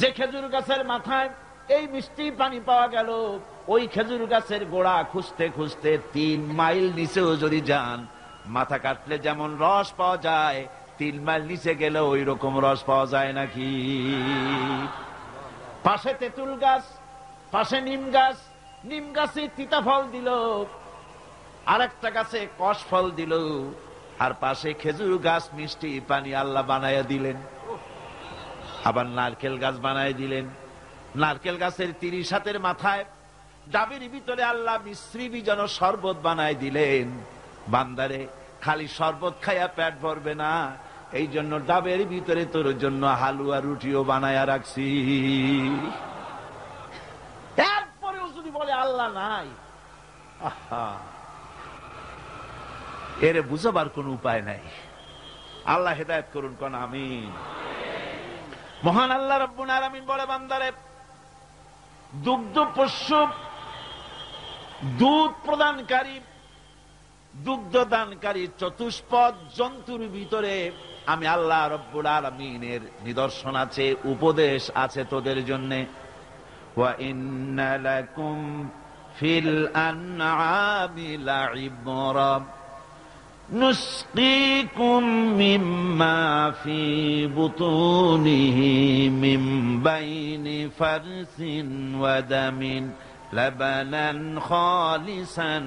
যে খেজুর গাছের মাথায় এই মিষ্টি পানি পাওয়া গেল, ওই খেজুর গাছের গোড়া খুঁজতে খুঁজতে 3 মাইল নিচেও যদি যান, মাথা কাটলে যেমন রস পাওয়া যায়, 3 মাইল নিচে গেলে ওই রকম রস পাওয়া যায় নাকি? পাশে তেঁতুল গাছ, পাশে নিম গাছ, নিম গাছে তিতা ফল দিল, আরেকটা গাছে কষ ফল দিল, আর পাশে খেজুর গাছ, মিষ্টি পানি আল্লাহ বানায়া দিলেন। আবার নারকেল গাছ বানায় দিলেন। নারকেল গাছের 30 হাতের মাথায় ডাবের ভিতরে আল্লাহ মিশ্রি বীজানো শরবত বানায় দিলেন। বান্দারে, খালি শরবত খাইয়া পেট ভরবে না, এই জন্য ডাবের ভিতরে তোর জন্য হালুয়া রুটিও বানায়া রাখছি। এরপরেও যদি বলে আল্লাহ নাই, এর বুঝাবার কোন উপায় নাই। আল্লাহ হেদায়েত করুন, কোন আমিন। মহান আল্লাহ রাব্বুল আলামিন বলে, বান্দারে, দুগ্ধ পোষ্য, দুধ প্রদানকারী, দুগ্ধ দানকারী চতুষ্পদ জন্তুর ভিতরে আমি আল্লাহ রাব্বুল আলামিনের নিদর্শন আছে, উপদেশ আছে তোদের জন্য। ওয়া ইন্না লাকুম ফিল আনআমি লাইবরা নুসকিকুম মিম্মা ফি বুতুনিহি মিন বাইনি ফারসিন ওয়া দামিন লাবানান খালিসান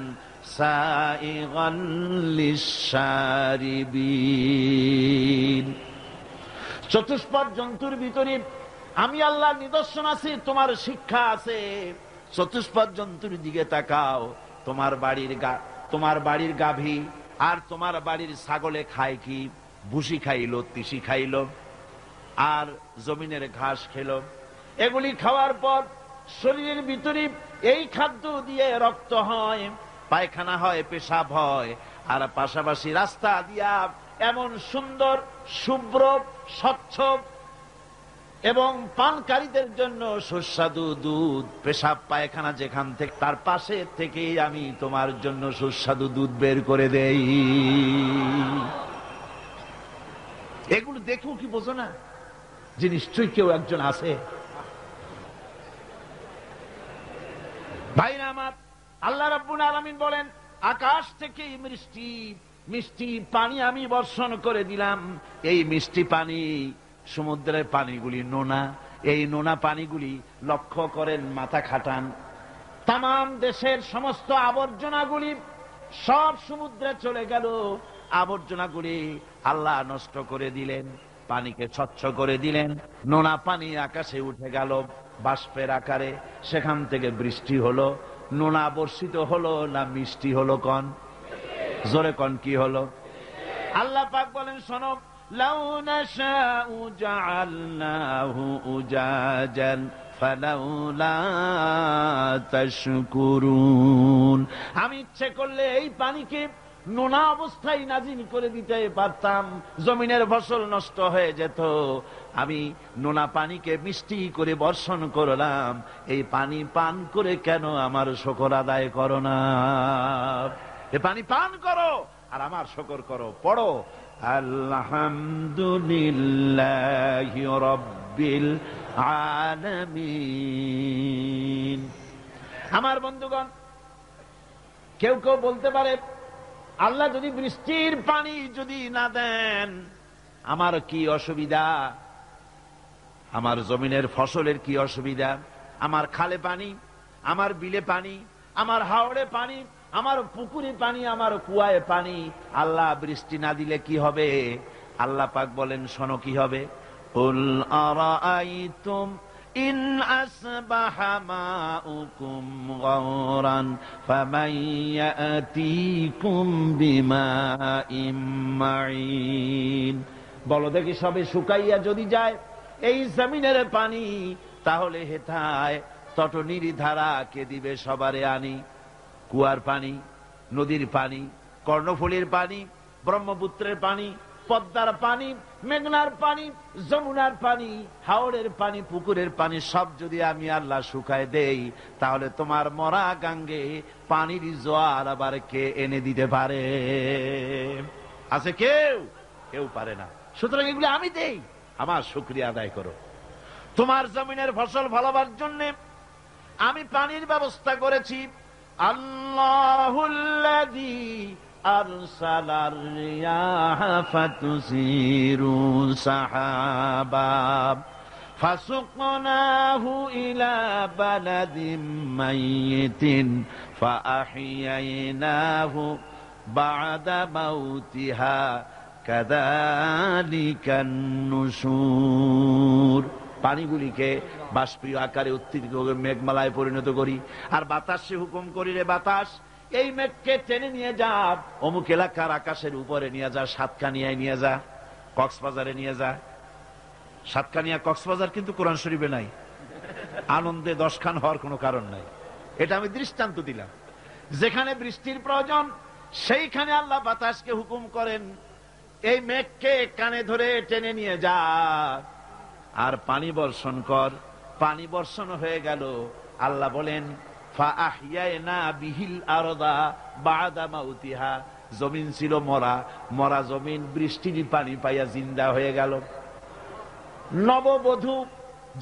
সাইগান লিশশারিবিন। চতুষ্পদ জন্তুর ভিতরে আমি আল্লাহর নিদর্শন আছে, তোমার শিক্ষা আছে। চতুষ্পদ জন্তুর দিকে তাকাও। তোমার বাড়ির গাভী আর তোমার বাড়ির ছাগলে খায় কি? ভুসি খাইলো, তিসি খাইলো, আর জমিনের ঘাস খেলো। এগুলি খাওয়ার পর শরীরের ভিতরে এই খাদ্য দিয়ে রক্ত হয়, পায়খানা হয়, পেশাব হয়, আর পাশাপাশি রাস্তা দিয়া এমন সুন্দর শুভ্র স্বচ্ছ এবং পানকারীদের জন্য সুস্বাদু দুধ, পেশাব পায়খানা যেখান থেকে, তার পাশে থেকে আমি তোমার জন্য সুস্বাদু দুধ বের করে দেই। এগুলো দেখো কি বোঝো না যে নিশ্চয়ই কেউ একজন আছে? ভাইরা আমার, আল্লাহ রাব্বুল আলামিন বলেন, আকাশ থেকে মিষ্টি পানি আমি বর্ষণ করে দিলাম। এই মিষ্টি পানি, সমুদ্রের পানিগুলি নোনা, এই নোনা পানিগুলি লক্ষ্য করেন, মাথা খাটান, তামাম দেশের সমস্ত আবর্জনাগুলি সব সমুদ্রে চলে গেল। আবর্জনাগুলি আল্লাহ নষ্ট করে দিলেন, পানিকে স্বচ্ছ করে দিলেন। নোনা পানি আকাশে উঠে গেল বাষ্পের আকারে, সেখান থেকে বৃষ্টি হলো। নোনা বর্ষিত হলো না মিষ্টি হলো? কন জোরে কন, কি হলো? আল্লাহ পাক বলেন, শোনো, লাউ নাশাউ জাআলনাহু উজাজান ফালাউলা তাশকুরুন। আমি ইচ্ছে করলে এই পানিকে নোনা অবস্থায় নাজিল করে দিতে পারতাম, জমিনের ফসল নষ্ট হয়ে যেত। আমি নোনা পানিকে মিষ্টি করে বর্ষণ করলাম, এই পানি পান করে কেন আমার শুকর আদায় করো না? এই পানি পান করো আর আমার শুকর করো। পড়ো, আলহামদুলিল্লাহি রাব্বিল আলামিন। আমার বন্ধুগণ, কেউ কেউ বলতে পারে, আল্লাহ যদি বৃষ্টির পানি যদি না দেন আমার কি অসুবিধা? আমার জমিনের ফসলের কি অসুবিধা? আমার খালে পানি, আমার বিলে পানি, আমার হাওড়ে পানি, আমার পুকুরে পানি, আমার কুয়ায় পানি, আল্লাহ বৃষ্টি না দিলে কি হবে? আল্লাহ পাক বলেন, শোনো কি হবে। কুল আরাআইতুম ইন আসবাহা মাউকুম গাওরান ফামান ইয়াতিকুম বিমাইম মাইন। বলো দেখি, সবে শুকাইয়া যদি যায় এই জমিনের পানি, তাহলে হেথায় তটনির ধারা কে দিবে সবারে আনি? কুয়ার পানি, নদীর পানি, কর্ণফুলীর পানি, ব্রহ্মপুত্রের পানি, পদ্মার পানি, মেঘনার পানি, যমুনার পানি, হাওড়ের পানি, পুকুরের পানি সব যদি আমি আল্লাহ শুকায় দেই, তাহলে তোমার মরা গাঙ্গে পানির জোয়ার আবার কে এনে দিতে পারে? আছে কেউ? কেউ পারে না। সুতরাং এগুলি আমি দেই, আমার শুকরিয়া আদায় করো। তোমার জমিনের ফসল ভালোবার জন্য আমি পানির ব্যবস্থা করেছি। আল্লাহুল্লাযী আরসালার রিয়াহা ফাতুসিরু সাহাবা ফাসুকনাহু ইলা বালাদিন মাইয়িতিন ফাআহইয়ানাহু বা'দা মাউতিহা কাযালিকান নুশুর। পানিগুলিকে বাষ্পীয় আকারে উত্তীর্ণ করে মেঘমালায় পরিণত করি, আর বাতাসে হুকুম করি, রে বাতাস এই মেঘকে টেনে নিয়ে যা অমুক এলাকার আকাশের উপরে নিয়ে যা, সাতকানিয়ায় নিয়ে যা, কক্সবাজারে নিয়ে যা। সাতকানিয়া কক্সবাজার কিন্তু কোরআন শরীফে নাই, আনন্দে 10 খান হওয়ার কোনো কারণ নাই। এটা আমি দৃষ্টান্ত দিলাম। যেখানে বৃষ্টির প্রয়োজন সেইখানে আল্লাহ বাতাসকে হুকুম করেন, এই মেঘকে কানে ধরে টেনে নিয়ে যা আর পানি বর্ষণ কর। পানি বর্ষণ হয়ে গেল। আল্লাহ বলেন ফাআহইয়ানা বিহিল আরদা বাদা মাউতিহা, জমিন ছিল মরা, মরা জমিন বৃষ্টির পানি পাইয়া জিন্দা হয়ে গেল। নববধূ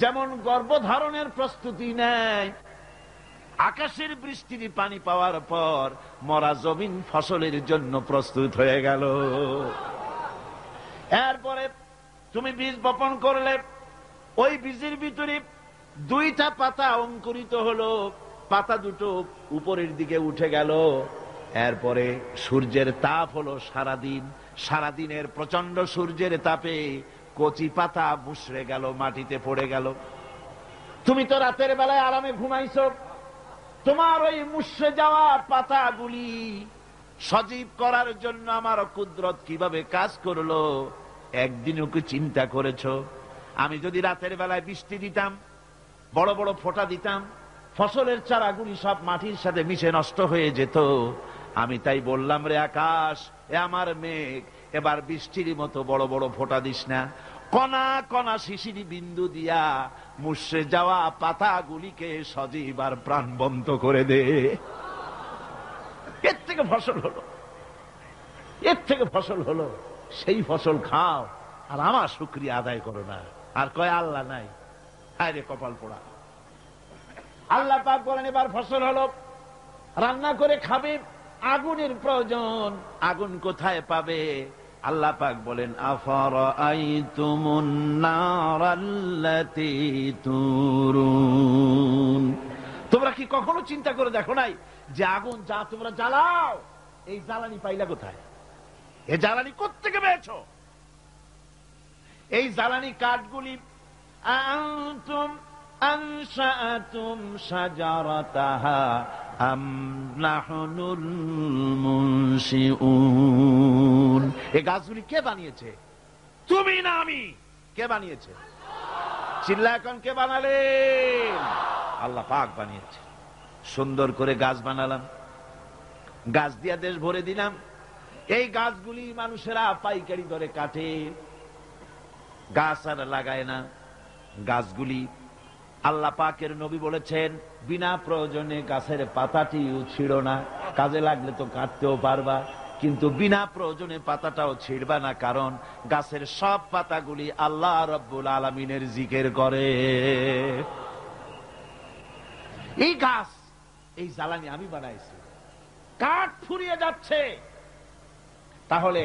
যেমন গর্ভধারণের প্রস্তুতি নেয়, আকাশের বৃষ্টির পানি পাওয়ার পর মরা জমিন ফসলের জন্য প্রস্তুত হয়ে গেল। এরপরে তুমি বীজ বপন করলে, ওই বীজের ভিতরে 2টা পাতা অঙ্কুরিত হলো, পাতা দুটো উপরের দিকে উঠে গেল। এরপরে সূর্যের তাপ হলো সারাদিন, সারাদিনের প্রচন্ড সূর্যের তাপে কচি পাতা মুষড়ে গেল, মাটিতে পড়ে গেল। তুমি তো রাতের বেলায় আরামে ঘুমাইছো, তোমার ওই মুষড়ে যাওয়া পাতাগুলি সজীব করার জন্য আমার কুদরত কিভাবে কাজ করলো একদিনও কি চিন্তা করেছো? আমি যদি রাতের বেলায় বৃষ্টি দিতাম, বড় বড় ফোঁটা দিতাম, ফসলের চারাগুলি সব মাটির সাথে মিশে নষ্ট হয়ে যেত। আমি তাই বললাম, রে আকাশ, এ আমার মেঘ, এবার বৃষ্টির মতো বড় বড় ফোঁটা দিস না, কণা কণা শিশির বিন্দু দিয়া মুষড়ে যাওয়া পাতাগুলিকে সজীব আর প্রাণবন্ত করে দে। এর থেকে ফসল হলো, এর থেকে ফসল হলো, সেই ফসল খাও আর আমার শুকরিয়া আদায় করো না। আর কয় আল্লাহ নাই, হায় রে কপাল পোড়া। আল্লাহ পাক বলেন এবার ফসল হলো, রান্না করে খাবে, আগুনের প্রয়োজন, আগুন কোথায় পাবে? আল্লাহ পাক বলেন আফারাআইতুমুন নারাল্লাতী তুরুন, তোমরা কি কখনো চিন্তা করে দেখো নাই যে আগুন যা তোমরা জ্বালাও, এই জ্বালানি পাইলা কোথায়? এই জ্বালানি কোত্থেকে পেয়েছো? এই জ্বালানি কাঠগুলি আনতুম আনশাআতুম শাজারাতাহা আম নাহনুল মুনশিউন, এই গাছগুলি কে বানিয়েছে? তুমি না আমি। কে বানিয়েছে? চিল্লা এখন কে বানালেন? আল্লাহ পাক বানিয়েছে। সুন্দর করে গাছ বানালাম, গাছ দিয়া দেশ ভরে দিলাম। এই গাছগুলি মানুষেরা পাইকারি দরে কাটে, গাছ আর লাগায় না। গাছগুলি আল্লাহ পাকের নবী বলেছেন বিনা প্রয়োজনে গাছের পাতাটিও ছিঁড়ো না, কাজে লাগলে তো কাটতেও পারবা, কিন্তু বিনা প্রয়োজনে পাতাটাও ছিঁড়বা না, কারণ গাছের সব পাতাগুলি আল্লাহ রব্বুল আলামিনের জিকির করে। এই গাছ, এই জ্বালানি আমি বানাইছি, কাঠ ফুরিয়ে যাচ্ছে, তাহলে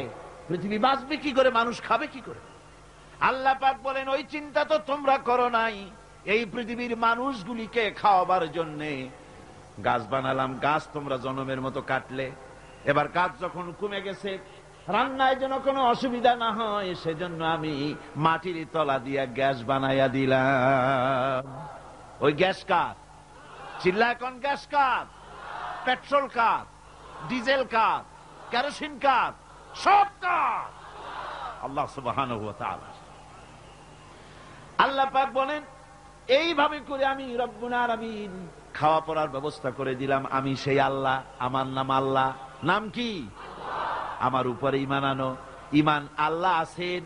পৃথিবী বাঁচবে কি করে, মানুষ খাবে কি করে? আল্লাহ পাক বলেন ওই চিন্তা তো তোমরা করো নাই, এই পৃথিবীর মানুষগুলিকে খাওয়াবার জন্যে গাছ বানালাম। গাছ তোমরা জনমের মতো কাটলে, এবার গাছ যখন কমে গেছে, রান্নায় যেন কোনো অসুবিধা না হয় সেজন্য আমি মাটির তলা দিয়া গ্যাস বানাইয়া দিলাম। ওই গ্যাস কার? চিল্লা এখন গ্যাস কার? পেট্রোল কার? ডিজেল কার? কেরোসিন কার? সব কার? আল্লাহ সুবহানাহু ওয়া তাআলা। আল্লাহ পাক বলেন এইভাবে করে আমি রব্বুল আলামিন খাওয়া পড়ার ব্যবস্থা করে দিলাম। আমি সেই আল্লাহ, আমার নাম আল্লাহ। নাম কি? আমার উপরে ঈমান আনো। ঈমান আল্লাহ আছেন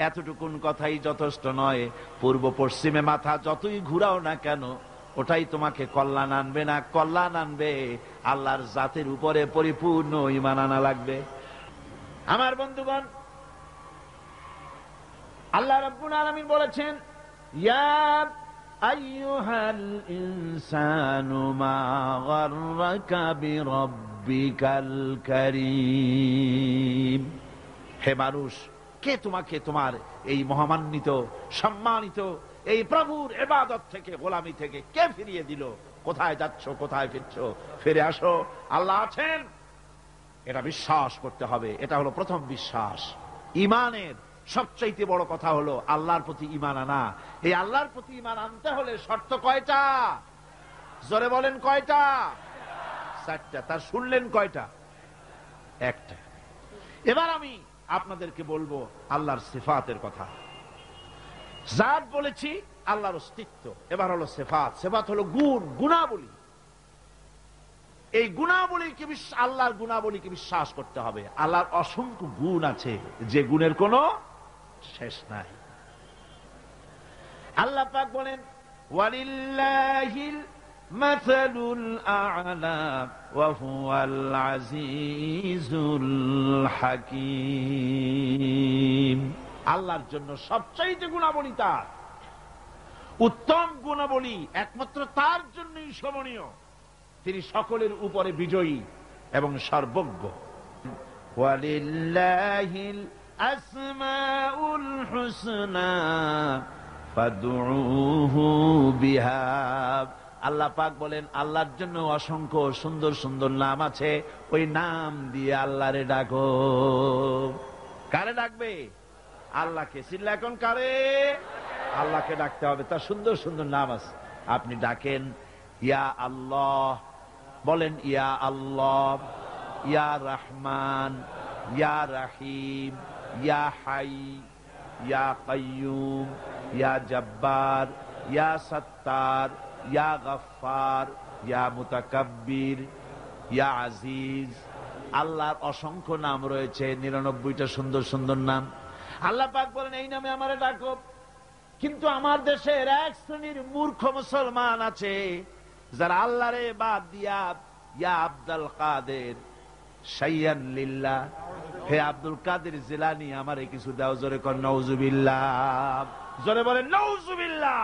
এতটুকুন কথাই যথেষ্ট নয়। পূর্ব পশ্চিমে মাথা যতই ঘুরাও না কেন, ওটাই তোমাকে কল্যাণ আনবে না। কল্যাণ আনবে আল্লাহর জাতের উপরে পরিপূর্ণ ঈমান আনা লাগবে। আমার বন্ধুগণ, আল্লাহ রাব্বুল আলামিন বলেছেন ইয়া আইয়ুহাল ইনসানু মা গাররাকা বিরাব্বিকাল কারীম, হে মানুষ, কে তোমাকে তোমার এই মহামান্বিত সম্মানিত এই প্রভুর ইবাদত থেকে, গোলামি থেকে কে ফিরিয়ে দিল? কোথায় যাচ্ছ, কোথায় ফিরছ? ফিরে আসো, আল্লাহ আছেন, এটা বিশ্বাস করতে হবে। এটা হলো প্রথম বিশ্বাস। ইমানের সবচাইতে বড় কথা হলো আল্লাহর প্রতি ঈমান আনা। এই আল্লাহর প্রতি ঈমান আনতে হলে শর্ত কয়টা? জোরে বলেন কয়টা? 4টা। তার শুনলেন কয়টা? একটা। এবার আমি আপনাদেরকে বলবো আল্লাহর সিফাতের কথা। জাত বলেছি, আল্লাহর অস্তিত্ব। এবার হলো সিফাত। সিফাত হলো গুণ, গুণাবলী। এই গুণাবলীকে আল্লাহর গুণাবলীকে বিশ্বাস করতে হবে। আল্লাহর অসংখ্য গুণ আছে, যে গুণের কোনো শেষ নাই। আল্লাহ পাক বলেন ওয়ালিল্লাহিল মাসালুল আ'লা ওয়া হুয়াল আজিজুল হাকীম। আল্লাহর জন্য সবচাইতে গুণাবলী তার, উত্তম গুণাবলী একমাত্র তার জন্যই শোভনীয়। তিনি সকলের উপরে বিজয়ী এবং সর্বজ্ঞ। ওয়ালিল্লাহিল আসমাউল হুসনা ফাদউহু বিহা। আল্লাহ পাক বলেন আল্লাহর জন্য অসংখ্য সুন্দর সুন্দর নাম আছে, ওই নাম দিয়ে আল্লাহরে ডাকো। কারে ডাকবে? আল্লাহকে। চিল্লা এখন কারে? আল্লাহকে ডাকতে হবে, তার সুন্দর সুন্দর নাম আছে। আপনি ডাকেন ইয়া আল্লাহ, বলেন ইয়া আল্লাহ, ইয়া রহমান, ইয়া রহিম, ইয়া হাই, ইয়া কাইয়ুম, ইয়া জব্বার, ইয়া সত্তার, ইয়া গফফার, ইয়া মুতাকাব্বির, ইয়া আজিজ। আল্লাহর অসংখ্য নাম রয়েছে, 99টা সুন্দর সুন্দর নাম। আল্লাহ পাক বলেন এই নামে আমারে ডাকো। কিন্তু আমার দেশের এক শ্রেণীর মূর্খ মুসলমান আছে, যারা আল্লাহরে বাদ দিয়া ইয়া আব্দুল কাদের শাইয়ান লিল্লাহ, হে আব্দুল কাদের জিলানী আমারে কিছু দাও। জোরে কর নাউজুবিল্লাহ, জোরে বলেন নাউজুবিল্লাহ।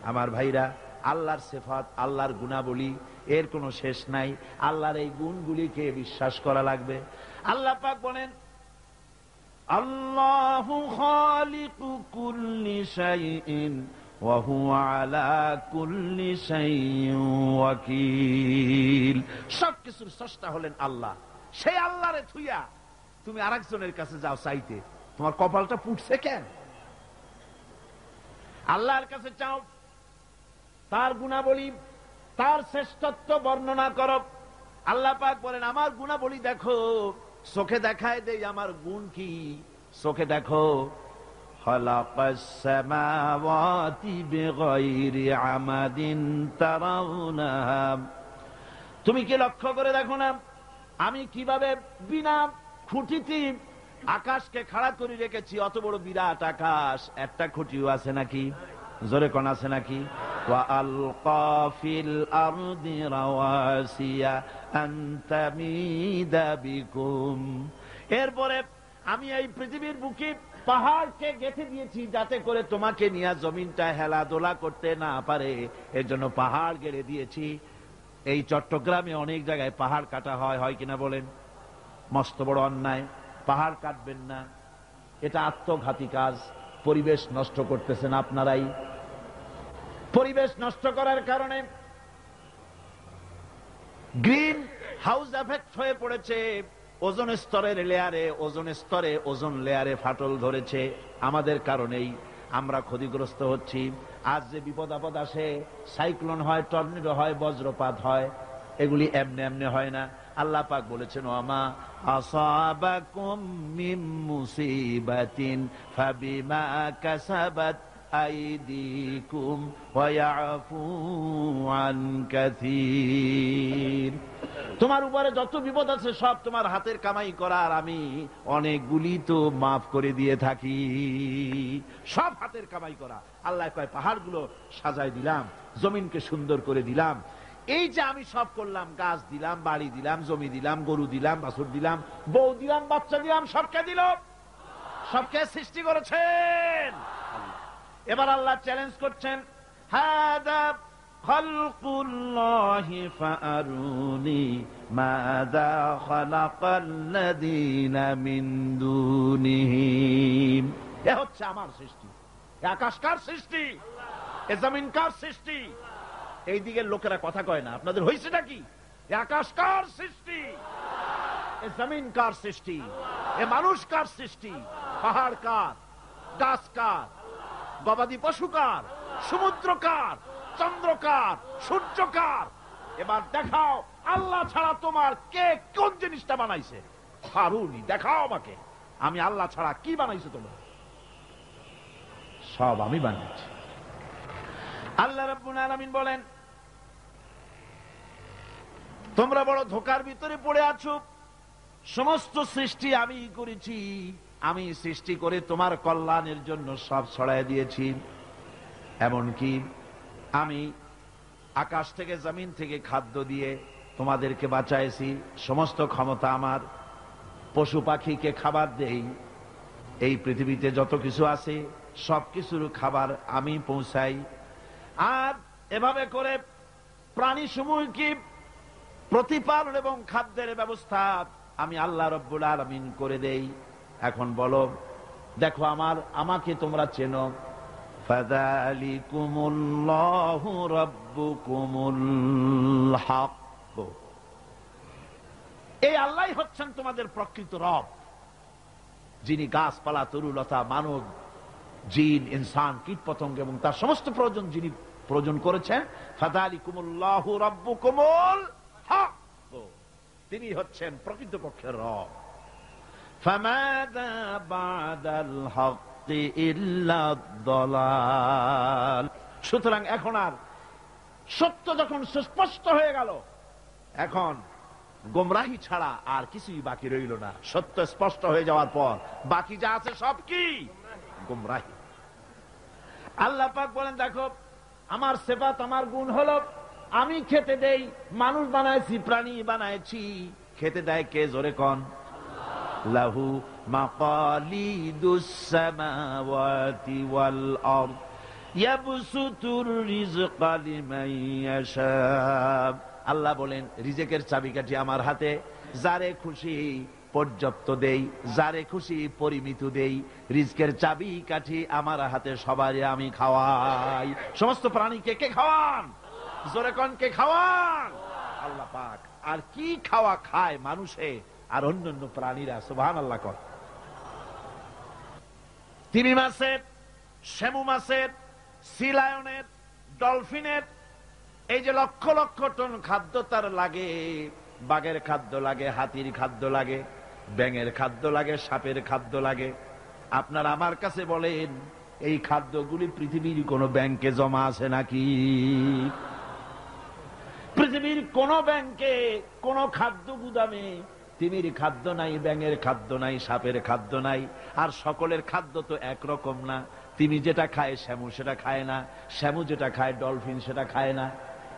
আমার ভাইরা, আল্লাহর সিফাত, আল্লাহর গুণাবলী এর কোনো শেষ নাই। আল্লাহর এই গুণগুলিকে বিশ্বাস করা লাগবে। আল্লাহ পাক বলেন আল্লাহু খালিকু কুল্লি শাইইন ওয়া হুয়া আলা কুল্লি শাইইন ওয়াকিল। সবকিছুর স্রষ্টা হলেন আল্লাহ। সেই আল্লাহরে থুইয়া তুমি আরেকজনের কাছে যাও চাইতে, তোমার কপালটা পুড়ছে কেন? আল্লাহর কাছে চাও, তার গুণাবলী, তার শ্রেষ্ঠত্ব বর্ণনা করো। আল্লাহ পাক বলেন আমার গুণাবলী দেখো, চোখে দেখায় দেই আমার গুণ কি। চোখে দেখো খালাকাস সামাওয়াতি বিগাইরি আমাদিন তারাউনাহা। তুমি কি লক্ষ্য করে দেখো না আমি কিভাবে বিনা খুঁটিতে আকাশকে খাড়া করে রেখেছি? অত বড় বিরাট আকাশ, একটা খুঁটিও আছে নাকি? জোরে কোন আছে নাকি? ওয়া আলকা ফিল আরদি রাওয়াসিয়া আন তামিদা বিকুম। এরপরে আমি এই পৃথিবীর বুকে পাহাড়কে গেঁথে দিয়েছি যাতে করে তোমাকে নিয়ে জমিনটা হেলাদোলা করতে না পারে, এর জন্য পাহাড় গেড়ে দিয়েছি। এই চট্টগ্রামে অনেক জায়গায় পাহাড় কাটা হয়, হয় কিনা বলেন? মস্ত বড় অন্যায়। পাহাড় কাটবেন না, এটা আত্মঘাতী কাজ। পরিবেশ নষ্ট করতেছেন আপনারাই। পরিবেশ নষ্ট করার কারণে গ্রিন হাউস এফেক্ট হয়ে পড়েছে। ওজোন স্তরের লেয়ারে, ওজোন স্তরে, ওজোন লেয়ারে ফাটল ধরেছে। আমাদের কারণেই আমরা ক্ষতিগ্রস্ত হচ্ছি। আজ যে বিপদ আপদ আসে, সাইক্লোন হয়, টর্নেডো হয়, বজ্রপাত হয়, এগুলি এমনি এমনি হয় না। আল্লাহ পাক বলেছেন ওয়ামা আসাবাকুম মিন মুসিবাতিন ফাবিমা কাসাবাত আইদিকুম ওয়া ইয়াফু আন কাসীর। তোমার উপরে যত বিপদ আছে সব তোমার হাতের কামাই করা, আর আমি অনেকগুলি তো মাফ করে দিয়ে থাকি। সব হাতের কামাই করা। আল্লাহ কয় পাহাড়গুলো সাজায় দিলাম, জমিনকে সুন্দর করে দিলাম। এই যে আমি সব করলাম, গাছ দিলাম, বাড়ি দিলাম, জমি দিলাম, গরু দিলাম, বাছুর দিলাম, বউ দিলাম, বাচ্চা দিলাম, সবকে দিল। সবকে সৃষ্টি করেছেন। এবার আল্লাহ চ্যালেঞ্জ করছেন, হাদা খালকুল্লাহি ফাআরুনি মাযা খালাকাল্লাযীনা মিন দুনিহি। এ হচ্ছে আমার সৃষ্টি। আকাশ কার সৃষ্টি? এ জমিন কার সৃষ্টি? এই দিকের লোকেরা কথা কয় না। আপনাদের হয়েছে নাকি? আকাশ কার সৃষ্টি? এ জমিন কার সৃষ্টি? এ মানুষ কার সৃষ্টি? পাহাড় কার? গাছ কার? গবাদি পশু কার? সমুদ্র কার? চন্দ্র কার? সূর্য কার? এবার দেখাও আল্লাহ ছাড়া তোমার কে কোন জিনিসটা বানাইছে? হারুনি, দেখাও আমাকে, আমি আল্লাহ ছাড়া কি বানাইছে তোমার? সব আমি বানিয়েছি। আল্লাহ রাব্বুল আলামিন বলেন, তোমরা বড় ধোঁকার ভিতরে পড়ে আছো। সমস্ত সৃষ্টি আমি করেছি, আমি সৃষ্টি করে তোমার কল্যাণের জন্য সব ছড়ায় দিয়েছি। এমনকি আমি আকাশ থেকে জমিন থেকে খাদ্য দিয়ে তোমাদেরকে বাঁচাইছি। সমস্ত ক্ষমতা আমার। পশু পাখিকে খাবার দেই। এই পৃথিবীতে যত কিছু আছে সবকিছুর খাবার আমি পৌঁছাই। আর এভাবে করে প্রাণী সমূহকে প্রতিপালন এবং খাদ্যের ব্যবস্থা আমি আল্লাহ রব্বুল আলামিন করে দেই। এখন বলো, দেখো আমাকে তোমরা চেনো। ফাযালিকুমুল্লাহু রাব্বুকুমুল হক। এই আল্লাহই হচ্ছেন তোমাদের প্রকৃত রব, যিনি গাছপালা, তরুলতা, মানব, জিন, ইনসান, কীট পতঙ্গ এবং তার সমস্ত প্রয়োজন যিনি প্রয়োজন করেছেন। ফাযালিকুমুল্লাহু রাব্বুকুমুল হক, তিনি হচ্ছেন প্রকৃতপক্ষের রব। ফামাযা বা'দাল হক্কি ইল্লা দালাল। সুতরাং এখন আর সত্য যখন সুস্পষ্ট হয়ে গেল, এখন গোমরাহি ছাড়া আর কিছুই বাকি রইল না। সত্য স্পষ্ট হয়ে যাওয়ার পর বাকি যা আছে সব কি? গোমরাহি। আল্লাহ পাক বলেন, দেখো আমার সিফাত, আমার গুণ হলো আমি খেতে দেই। মানুষ বানাইছি, প্রাণী বানাইছি, খেতে দেয় কে? জোরে কোন? লাহু মাকালিদুস সামাওয়াতি ওয়াল আরদ ইয়াবসুতুর রিজকা লিমান ইয়াশা। আল্লাহ বলেন, রিজেকের চাবিকাঠি আমার হাতে। যারে খুশি পর্যাপ্ত দেই, যারে খুশি পরিমিত দেই। রিজকের চাবিকাঠি আমার হাতে, সবারই আমি খাওয়াই। সমস্ত প্রাণীকে কে খাওয়ান? জোরে কোন, কে খাওয়ান? আল্লাহ পাক। আর কি খাওয়া খায় মানুষে আর অন্যান্য প্রাণীরা? সুবহানাল্লাহ কর। তিমি মাছের, শ্যামু মাছের, সি লায়নের, ডলফিনের এই যে লক্ষ লক্ষ টন খাদ্য তার লাগে। বাঘের খাদ্য লাগে, হাতির খাদ্য লাগে, ব্যাঙের খাদ্য লাগে, সাপের খাদ্য লাগে। আপনারা আমার কাছে বলেন, এই খাদ্যগুলি পৃথিবীর কোন ব্যাংকে জমা আছে নাকি? পৃথিবীর কোন ব্যাংকে, কোন খাদ্য গুদামে তিমির খাদ্য নাই, ব্যাঙের খাদ্য নাই, সাপের খাদ্য নাই। আর সকলের খাদ্য তো একরকম না। তিমি যেটা খায় শ্যামু সেটা খায় না, শ্যামু যেটা খায় ডলফিন সেটা খায় না,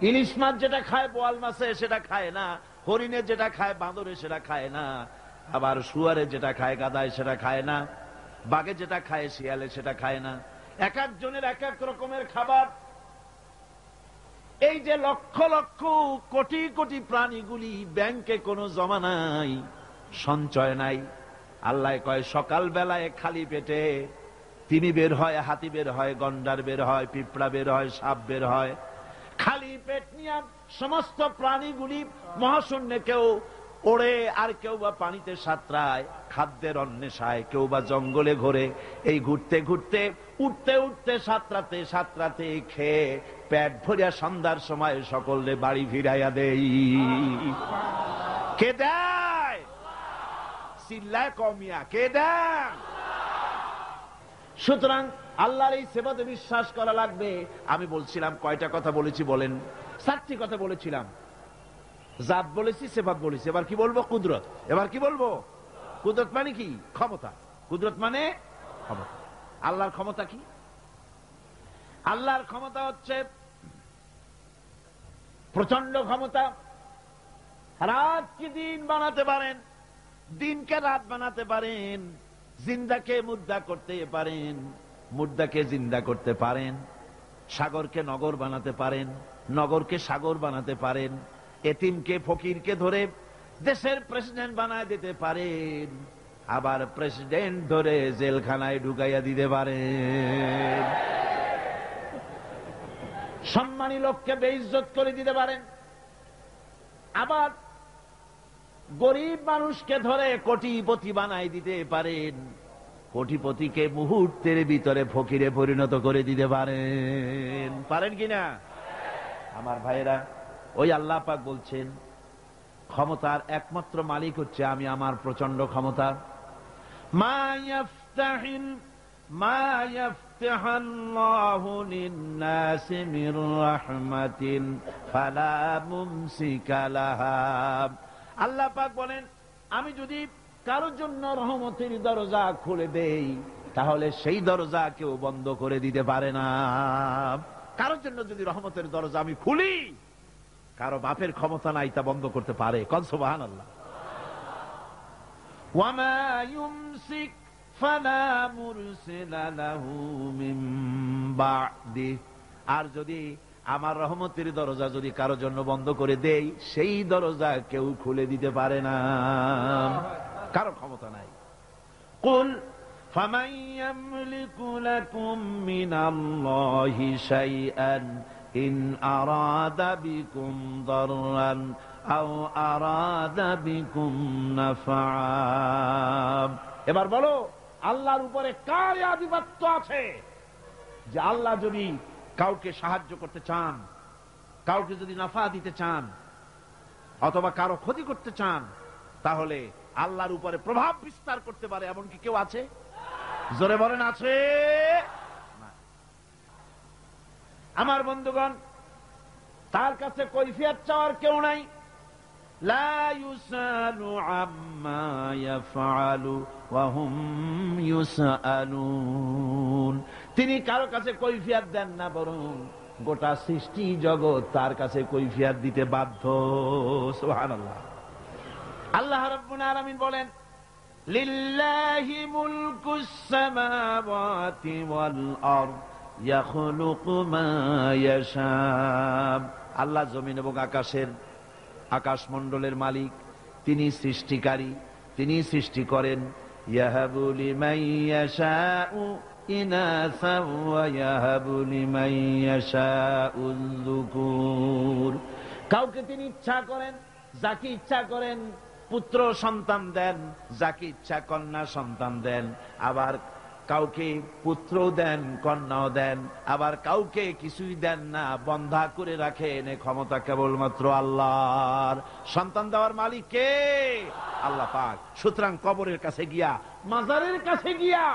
ইলিশ মাছ যেটা খায় বোয়াল মাছে সেটা খায় না, হরিণে যেটা খায় বাঁদরে সেটা খায় না, আবার শুয়ারে যেটা খায় গাধায় সেটা খায় না, বাঘে যেটা খায় শিয়ালে সেটা খায় না। এক একজনের এক এক রকমের খাবার। এই যে লক্ষ লক্ষ কোটি কোটি প্রাণীগুলি, ব্যাংকে কোনো জমা নাই, সঞ্চয় নাই। আল্লাহ কয়, সকাল বেলায় খালি পেটে তিমি বের হয়, হাতি বের হয়, গন্ডার বের হয়, পিঁপড়া বের হয়, সাপ বের হয়। খালি পেট নিয়ে সমস্ত প্রাণীগুলি মহাশূন্যে কেউ ওড়ে, আর কেউ বা পানিতে সাঁতরায়, খাদ্যের অন্বেষায়, কেউ বা জঙ্গলে ঘোরে। এই ঘুরতে ঘুরতে, উঠতে উঠতে, সাঁতরাতে সাঁতরাতে, খেয়ে পেট ভরিয়া সন্ধ্যার সময় সকলে বাড়ি ফিরাইয়া দেই। কে দেয়? চিল্লায় কমিয়া, কে দেয়? সুতরাং আল্লাহর এই সেবাতে বিশ্বাস করা লাগবে। আমি বলছিলাম কয়টা কথা বলেছি বলেন? 7টি কথা বলেছিলাম। জাত বলেছি, সেবাত বলেছি। এবার কি বলবো? কুদরত। এবার কি বলবো? কুদরত মানে কি? ক্ষমতা। কুদরত মানে ক্ষমতা। আল্লাহর ক্ষমতা কি? আল্লাহর ক্ষমতা হচ্ছে প্রচন্ড ক্ষমতা। রাতকে দিন বানাতে পারেন, দিনকে রাত বানাতে পারেন, জিন্দাকে মুর্দা করতে পারেন, মুর্দাকে জিন্দা করতে পারেন, সাগরকে নগর বানাতে পারেন, নগরকে সাগর বানাতে পারেন, এতিমকে ফকিরকে ধরে দেশের প্রেসিডেন্ট বানায় দিতে পারেন, আবার প্রেসিডেন্ট ধরে জেলখানায় ঢুকাইয়া দিতে পারেন, সম্মানী লোককে বেইজ্জত করে দিতে পারেন, আবার গরিব মানুষকে ধরে কোটিপতি বানাই দিতে পারেন, কোটিপতিকে মুহূর্তের ভিতরে ফকিরে পরিণত করে দিতে পারেন। পারেন কিনা আমার ভাইয়েরা? ওই আল্লাহ পাক বলছেন ক্ষমতার একমাত্র মালিক হচ্ছে আমি, আমার প্রচন্ড ক্ষমতা। মা ইয়াফতাহাল্লাহু লিন-নাসি মির রাহমাতিন ফালা মুমসিকা লাহা। আল্লাহ পাক বলেন আমি যদি কারোর জন্য রহমতের দরজা খুলে দেই তাহলে সেই দরজা কেউ বন্ধ করে দিতে পারে না। কারোর জন্য যদি রহমতের দরজা আমি খুলি, কারো বাপের ক্ষমতা নাই তা বন্ধ করতে পারে। কোন সুবহানাল্লাহ। ওয়ামা ইউমসিক ফালা মুরসিলা লাহু মিন বা'দি। আর যদি আমার রহমতের দরজা যদি কারোর জন্য বন্ধ করে দেই, সেই দরজা কেউ খুলে দিতে পারে না, কারো ক্ষমতা নাই। কুল ফামান ইয়ামলিকু লাকুম মিনাল্লাহি শাইআন ইন আরাদা বিকুম দাররান আও আরাদা বিকুম নাফআ। এবার বলো আল্লাহর উপরে কার আধিপত্য আছে যে আল্লাহ যদি কাউকে সাহায্য করতে চান, কাউকে যদি নাফা দিতে চান অথবা কারো ক্ষতি করতে চান, তাহলে আল্লাহর উপরে প্রভাব বিস্তার করতে পারে এমন কি কেউ আছে? জোরে বলেন আছে? আমার বন্ধুগণ, তার কাছে কৈফিয়ত চাওয়ার কেউ নাই। লা ইউসালু আম্মা ইয়াফআলু ওয়া হুম ইউসালুন। তিনি কারো কাছে কৈফিয়ত দেন না, বরং গোটা সৃষ্টি জগৎ তার কাছে কৈফিয়ত দিতে বাধ্য। সুবহানাল্লাহ। আল্লাহ রাব্বুল আলামিন বলেন লিল্লাহি মুলকুস সামাওয়াতি ওয়াল আরদ ইয়াখলুকু মা ইয়াশা। আল্লাহ জমিন এবং আকাশমণ্ডলের মালিক, তিনি সৃষ্টিকারী, তিনি সৃষ্টি করেন। ইয়াহাবু লিমান ইয়াশাউ ইনাসা ওয়া ইয়াহাবু লিমান ইয়াশাউ যুকুর। কাউকে তিনি ইচ্ছা করেন, যাকে ইচ্ছা করেন পুত্র সন্তান দেন, যাকে ইচ্ছা কন্যা সন্তান দেন। আবার কাউকে পুত্র দেন, কন্যাও দেন, আবার কাউকে কিছুই দেন না, বন্ধা করে রাখেন। এই ক্ষমতা কেবলমাত্র আল্লাহর। সন্তান দেওয়ার মালিক কে? আল্লাহ পাক। সুতরাং কবরের কাছে গিয়া, মাজারের কাছে গিয়া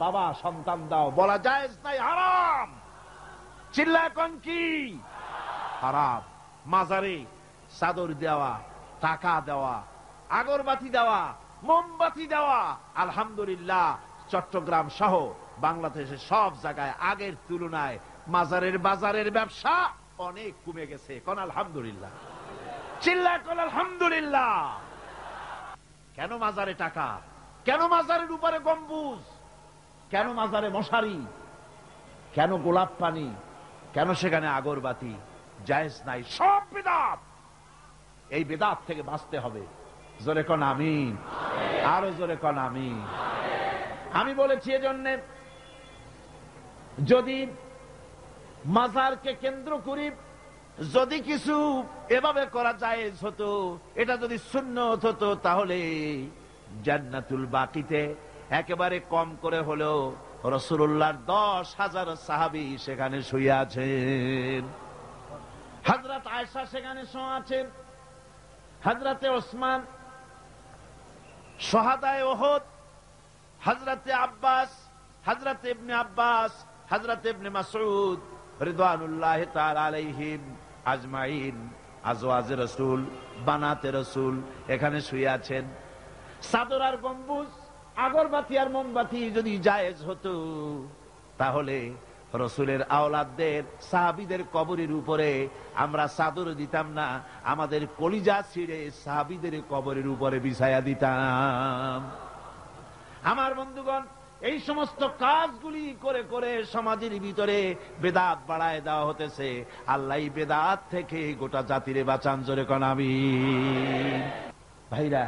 বাবা সন্তান দাও বলা জায়েজ নাই, হারাম। চিল্লায় কোন কি? হারাম। মাজারে চাদর দেওয়া, টাকা দেওয়া, আগরবাতি দেওয়া, মোমবাতি দেওয়া, আলহামদুলিল্লাহ চট্টগ্রাম সহ বাংলাদেশের সব জায়গায় আগের তুলনায় মাজারের বাজারের ব্যবসা অনেক কমে গেছে। কোন আলহামদুলিল্লাহ। চিল্লায় কোন আলহামদুলিল্লাহ। কেন মাজারে টাকা? কেন মাজারের উপরে গম্বুজ? কেন মাজারে মশারি? কেন গোলাপ পানি? কেন সেখানে আগরবাতি? জায়েজ নাই, সব বিদআত। এই বিদআত থেকে বাঁচতে হবে। জোরে কোন আমিন। আরো জোরে কোন আমিন। আমি বলেছি এজন্য, যদি মাজারকে কেন্দ্র করি যদি কিছু এভাবে করা জায়েজ হতো, এটা যদি সুন্নত হতো, তাহলে জান্নাতুল বাকিতে একেবারে কম করে হলেও রাসূলুল্লাহর 10,000 সাহাবী সেখানে শুয়ে আছেন। হযরত আয়েশা সেখানে শুয়ে আছেন, হযরতে ওসমান শুহাদায়ে উহুদ, হযরতে আব্বাস, হযরতে ইবনে আব্বাস, হযরতে ইবনে মাসউদ রিদওয়ানুল্লাহি তাআলা আলাইহিম আজমাইন, আজওয়াজে রাসূল, বানাতে রাসূল এখানে শুয়ে আছেন। চাদর আর গম্বুজ, আগরবাতি আর মোমবাতি যদি জায়েজ হতো, তাহলে রাসূলের আওলাদদের সাহাবীদের কবরের উপরে আমরা চাদর দিতাম না, আমাদের কলিজা ছিঁড়ে সাহাবীদের কবরের উপরে বিছায়া দিতাম। আমার বন্ধুগণ, এই সমস্ত কাজগুলি করে করে সমাজের ভিতরে বেদাত বাড়ায় দেওয়া হতেছে। আল্লাহ বেদাত থেকে গোটা জাতিরে বাঁচান। জোরে কোন আমিন। ভাইরা,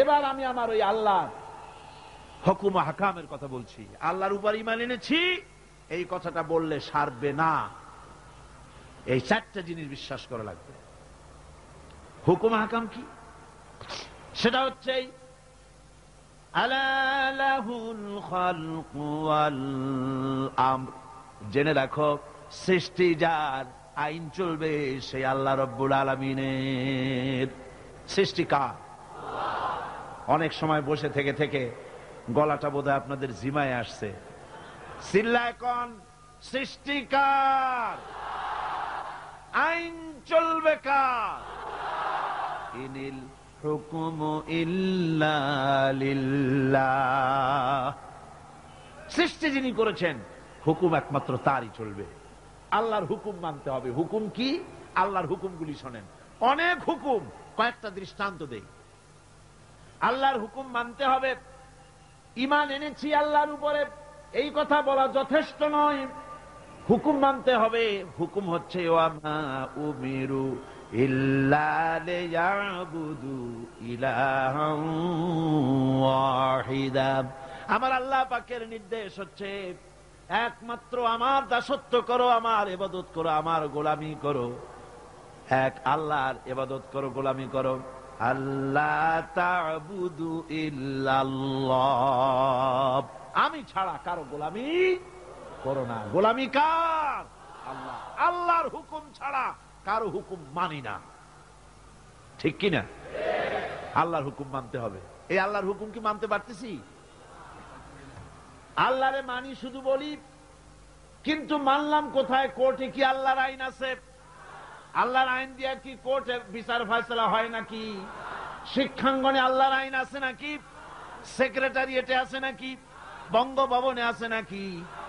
এবার আমি আমার ওই আল্লাহ হুকুম হাকামের কথা বলছি। আল্লাহর উপর ঈমান এনেছি, এই কথাটা বললে সারবে না। এই 4টা জিনিস বিশ্বাস করা লাগবে। হুকুম হাকাম কি? সেটা হচ্ছে আলা লাহুল খালকু ওয়াল আমর। জেনে রাখো, সৃষ্টি যার, আইন চলবে সেই আল্লাহ রাব্বুল আলামিনের। সৃষ্টি কার? অনেক সময় বসে থেকে থেকে গলাটা বোধহয় আপনাদের জিমায় আসছে। চিল্লায় কোন? সৃষ্টি কার? আইন চলবে কার? ইনিল হুকুমু ইল্লা লিল্লাহ। সৃষ্টি যিনি করেছেন, হুকুম একমাত্র তারই চলবে। আল্লাহর হুকুম মানতে হবে। হুকুম কি? আল্লাহর হুকুমগুলি শোনেন। অনেক হুকুম, কয়েকটা দৃষ্টান্ত দেই। আল্লাহর হুকুম মানতে হবে। ঈমান এনেছি আল্লাহর উপরে, এই কথা বলা যথেষ্ট নয়। হুকুম মানতে হবে। হুকুম হচ্ছে ওয়ামা উমিরু ইল্লা লিয়াবুদু ইলাহান ওয়াহিদা। আমার আল্লাহ পাকের নির্দেশ হচ্ছে একমাত্র আমার দাসত্ব করো, আমার ইবাদত করো, আমার গোলামি করো। এক আল্লাহর ইবাদত করো, গোলামি করো। আল্লাহ তা'বুদু ইল্লাল্লাহ। আমি ছাড়া কারো গোলামি করো না। গোলামি কার? আল্লাহ। আল্লাহর হুকুম ছাড়া কারো হুকুম মানি না। ঠিক কিনা? আল্লাহর হুকুম মানতে হবে। এই আল্লাহর হুকুম কি মানতে পারতেছি? আল্লাহরে মানি শুধু বলি, কিন্তু মানলাম কোথায়? কোর্টে কি আল্লাহর আইন আছে? আল্লাহর আইন দিয়ে কি কোর্টে বিচার ফয়সালা হয় নাকি? শিক্ষাঙ্গনে আল্লাহর আইন আছে নাকি? সেক্রেটারিয়েটে আছে নাকি? বঙ্গভবনে আছে নাকি?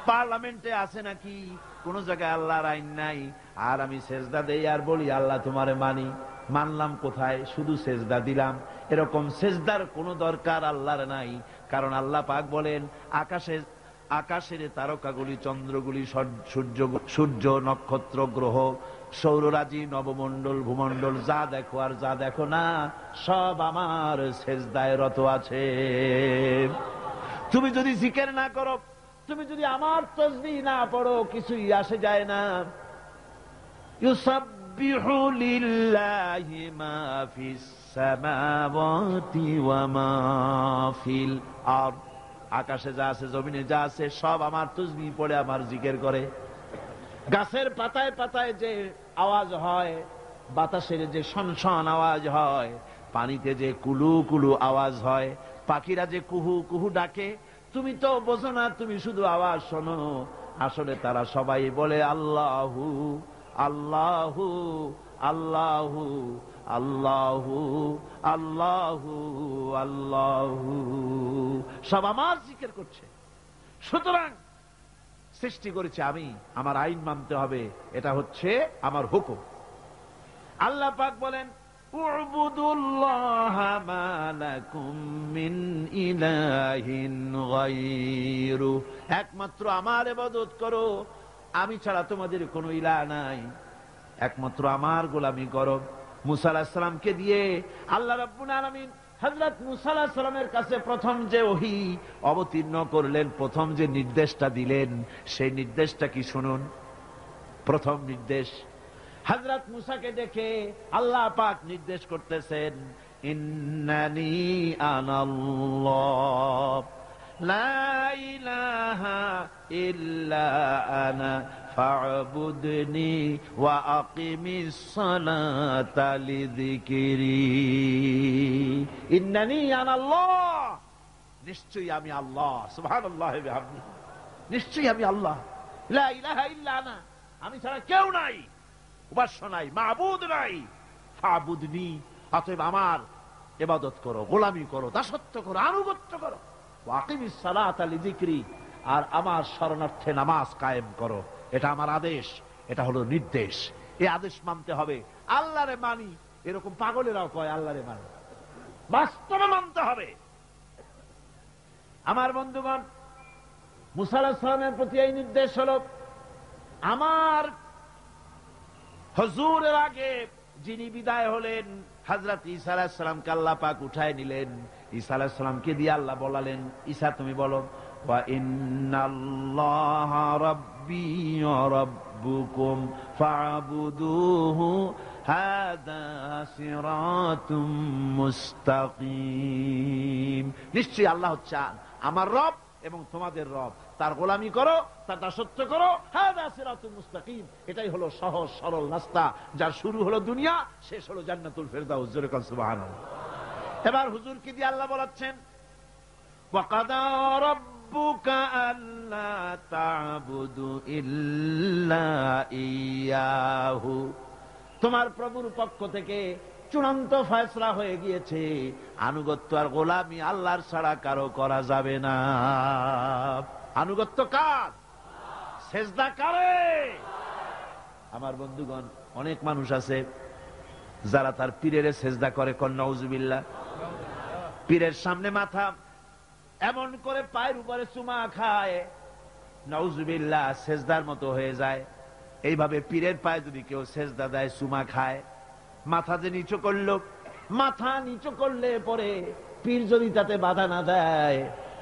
পার্লামেন্টে আছে নাকি? কোন জায়গায় আল্লাহর আইন নাই। আর আমি সেজদা দেই আর বলি আল্লাহ তোমারে মানি। মানলাম কোথায়? শুধু সেজদা দিলাম। এরকম সেজদার কোনো দরকার আল্লাহর নাই। কারণ আল্লাহ পাক বলেন, আকাশের তারকাগুলি, চন্দ্রগুলি, সূর্য, নক্ষত্র, গ্রহ, সৌররাজি, নবমণ্ডল, ভূমণ্ডল, যা দেখো আর যা দেখো না, সব আমার সেজদায় রত আছে। তুমি যদি জিকির না করো, তুমি যদি আমার তাসবিহ না পড়ো, কিছুই আসে যায় না। ইউসাব্বিহু লিল্লাহি মা ফিস সামাওয়াতি ওয়া মা ফিল আরদ। আকাশে যা আছে, জমিনে যা আছে, সব আমার তাসবিহ পড়ে, আমার জিকির করে। গাছের পাতায় পাতায় যে আওয়াজ হয়, বাতাসের যে শনশন আওয়াজ হয়, পানিতে যে কুলু কুলু আওয়াজ হয়, পাখিরা যে কুহু কুহু ডাকে, তুমি তো বোঝো না, তুমি শুধু আওয়াজ শোনো। আসলে তারা সবাই বলে আল্লাহু আল্লাহু আল্লাহু আল্লাহু আল্লাহু আল্লাহু। সব আমার জিকির করছে। সুতরাং সৃষ্টি করেছে আমি, আমার আইন মানতে হবে। এটা হচ্ছে আমার হুকুম। আল্লাহ পাক বলেন, উ'বুদুল্লাহা মা লাকুম মিন ইলাহিন গায়রু। একমাত্র আমার ইবাদত করো, আমি ছাড়া তোমাদের কোনো ইলাহ নাই। একমাত্র আমার গোলামি করো। মুসা আলাইহিস সালামকে দিয়ে আল্লাহ রাব্বুল আলামিন হযরত মুসা আলাইহিস সালামের কাছে প্রথম যে ওহী অবতীর্ণ করলেন, প্রথম যে নির্দেশটা দিলেন, সেই নির্দেশটা কি শুনুন। প্রথম নির্দেশ, হযরত মুসাকে দেখে আল্লাহ পাক নির্দেশ করতেছেন, ইন্নানি আনাল্লাহ লা ইলাহা ইল্লা আনা ফা'বুদনি ওয়া আকিমিস সালাতা লিযিকরি। ইন্নানি আনাল্লাহ, নিশ্চয়ই আমি আল্লাহ। সুবহানাল্লাহি ওয়া বিহামদিহি। নিশ্চয়ই আমি আল্লাহ। লা ইলাহা ইল্লা আনা, আমি ছাড়া কেউ নাই, উপাস্য নাই, মাবুদ নাই। ফা'বুদনি, অতএব আমার ইবাদত করো, গোলামি করো, দাসত্ব করো, আনুগত্য করো। ওয়া আকিমিস সালাতা লিযিকরি, আর আমার শরণার্থে নামাজ কায়েম করো। এটা আমার আদেশ, এটা হলো নির্দেশ। এই আদেশ মানতে হবে। আল্লাহরে মানি, এরকম পাগলেরাও কয় আল্লাহরে মানি। বাস্তবে মানতে হবে। আমার বন্ধুগণ, মুসা আলাইহিস সালামের প্রতি এই নির্দেশ হলো, আমার হুজুরের আগে যিনি বিদায় হলেন, হযরত ঈসা আলাইহিস সালামকে আল্লাহ পাক উঠায় নিলেন। ঈসা আলাইহিস সালামকে দিয়ে আল্লাহ বলালেন, ঈসা তুমি বলো, ওয়া ইন্নাল্লাহা রাব্বী ওয়া রাব্বুকুম ফা'বুদুহু হাযা সিরাতুম মুস্তাকিম। নিশ্চয়ই আল্লাহ হচ্ছে আমার রব এবং তোমাদের রব, তার গোলামি করো, তার দাসত্ব করো। হাদা সিরাতুম মুস্তাকিম, এটাই হলো সহজ সরল রাস্তা, যার শুরু হলো দুনিয়া, শেষ হলো জান্নাতুল ফেরদাউস। জোরে কোন সুবহানাল্লাহ। এবার হুজুর কি দিয়ে আল্লাহ বলাচ্ছেন? ওয়াকাদা রাব্বুকা আল্লা তা'বুদু ইল্লা ইয়াহু, তোমার প্রভুর পক্ষ থেকে চূড়ান্ত ফয়সালা হয়ে গিয়েছে, আনুগত্য আর গোলামি আল্লাহর ছাড়া কারো করা যাবে না। আনুগত্য কার? সেজদা কারে? আমার বন্ধুগণ, অনেক মানুষ আছে যারা তার পীরের সেজদা করে, কোন নাউজুবিল্লাহ। পীরের সামনে মাথা এমন করে পায়ের উপরে চুমা খায়, নাউজুবিল্লাহ, সেজদার মতো হয়ে যায়। এইভাবে পীরের পায়ে যদি কেউ সেজদা দেয়, চুমা খায়, মাথা যে নিচু করলো, মাথা নিচু করলে পরে পীর যদি তাতে বাধা না দেয়,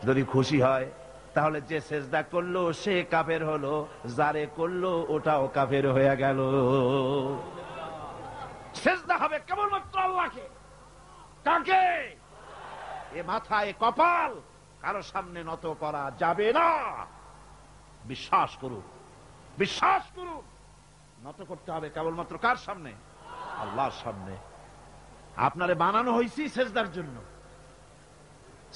যদি খুশি হয়, তাহলে যে সেজদা করলো সে কাফের হলো, যারে করলো ওটাও কাফের হয়ে গেল। সেজদা হবে কেবলমাত্র আল্লাহকে। কাকে? এ মাথা, এ কপাল কারো সামনে নত করা যাবে না। বিশ্বাস করুন, বিশ্বাস করুন, নত করতে হবে কেবলমাত্র কার সামনে? আল্লাহর সামনে। আপনারে বানানো হয়েছে সেজদার জন্য,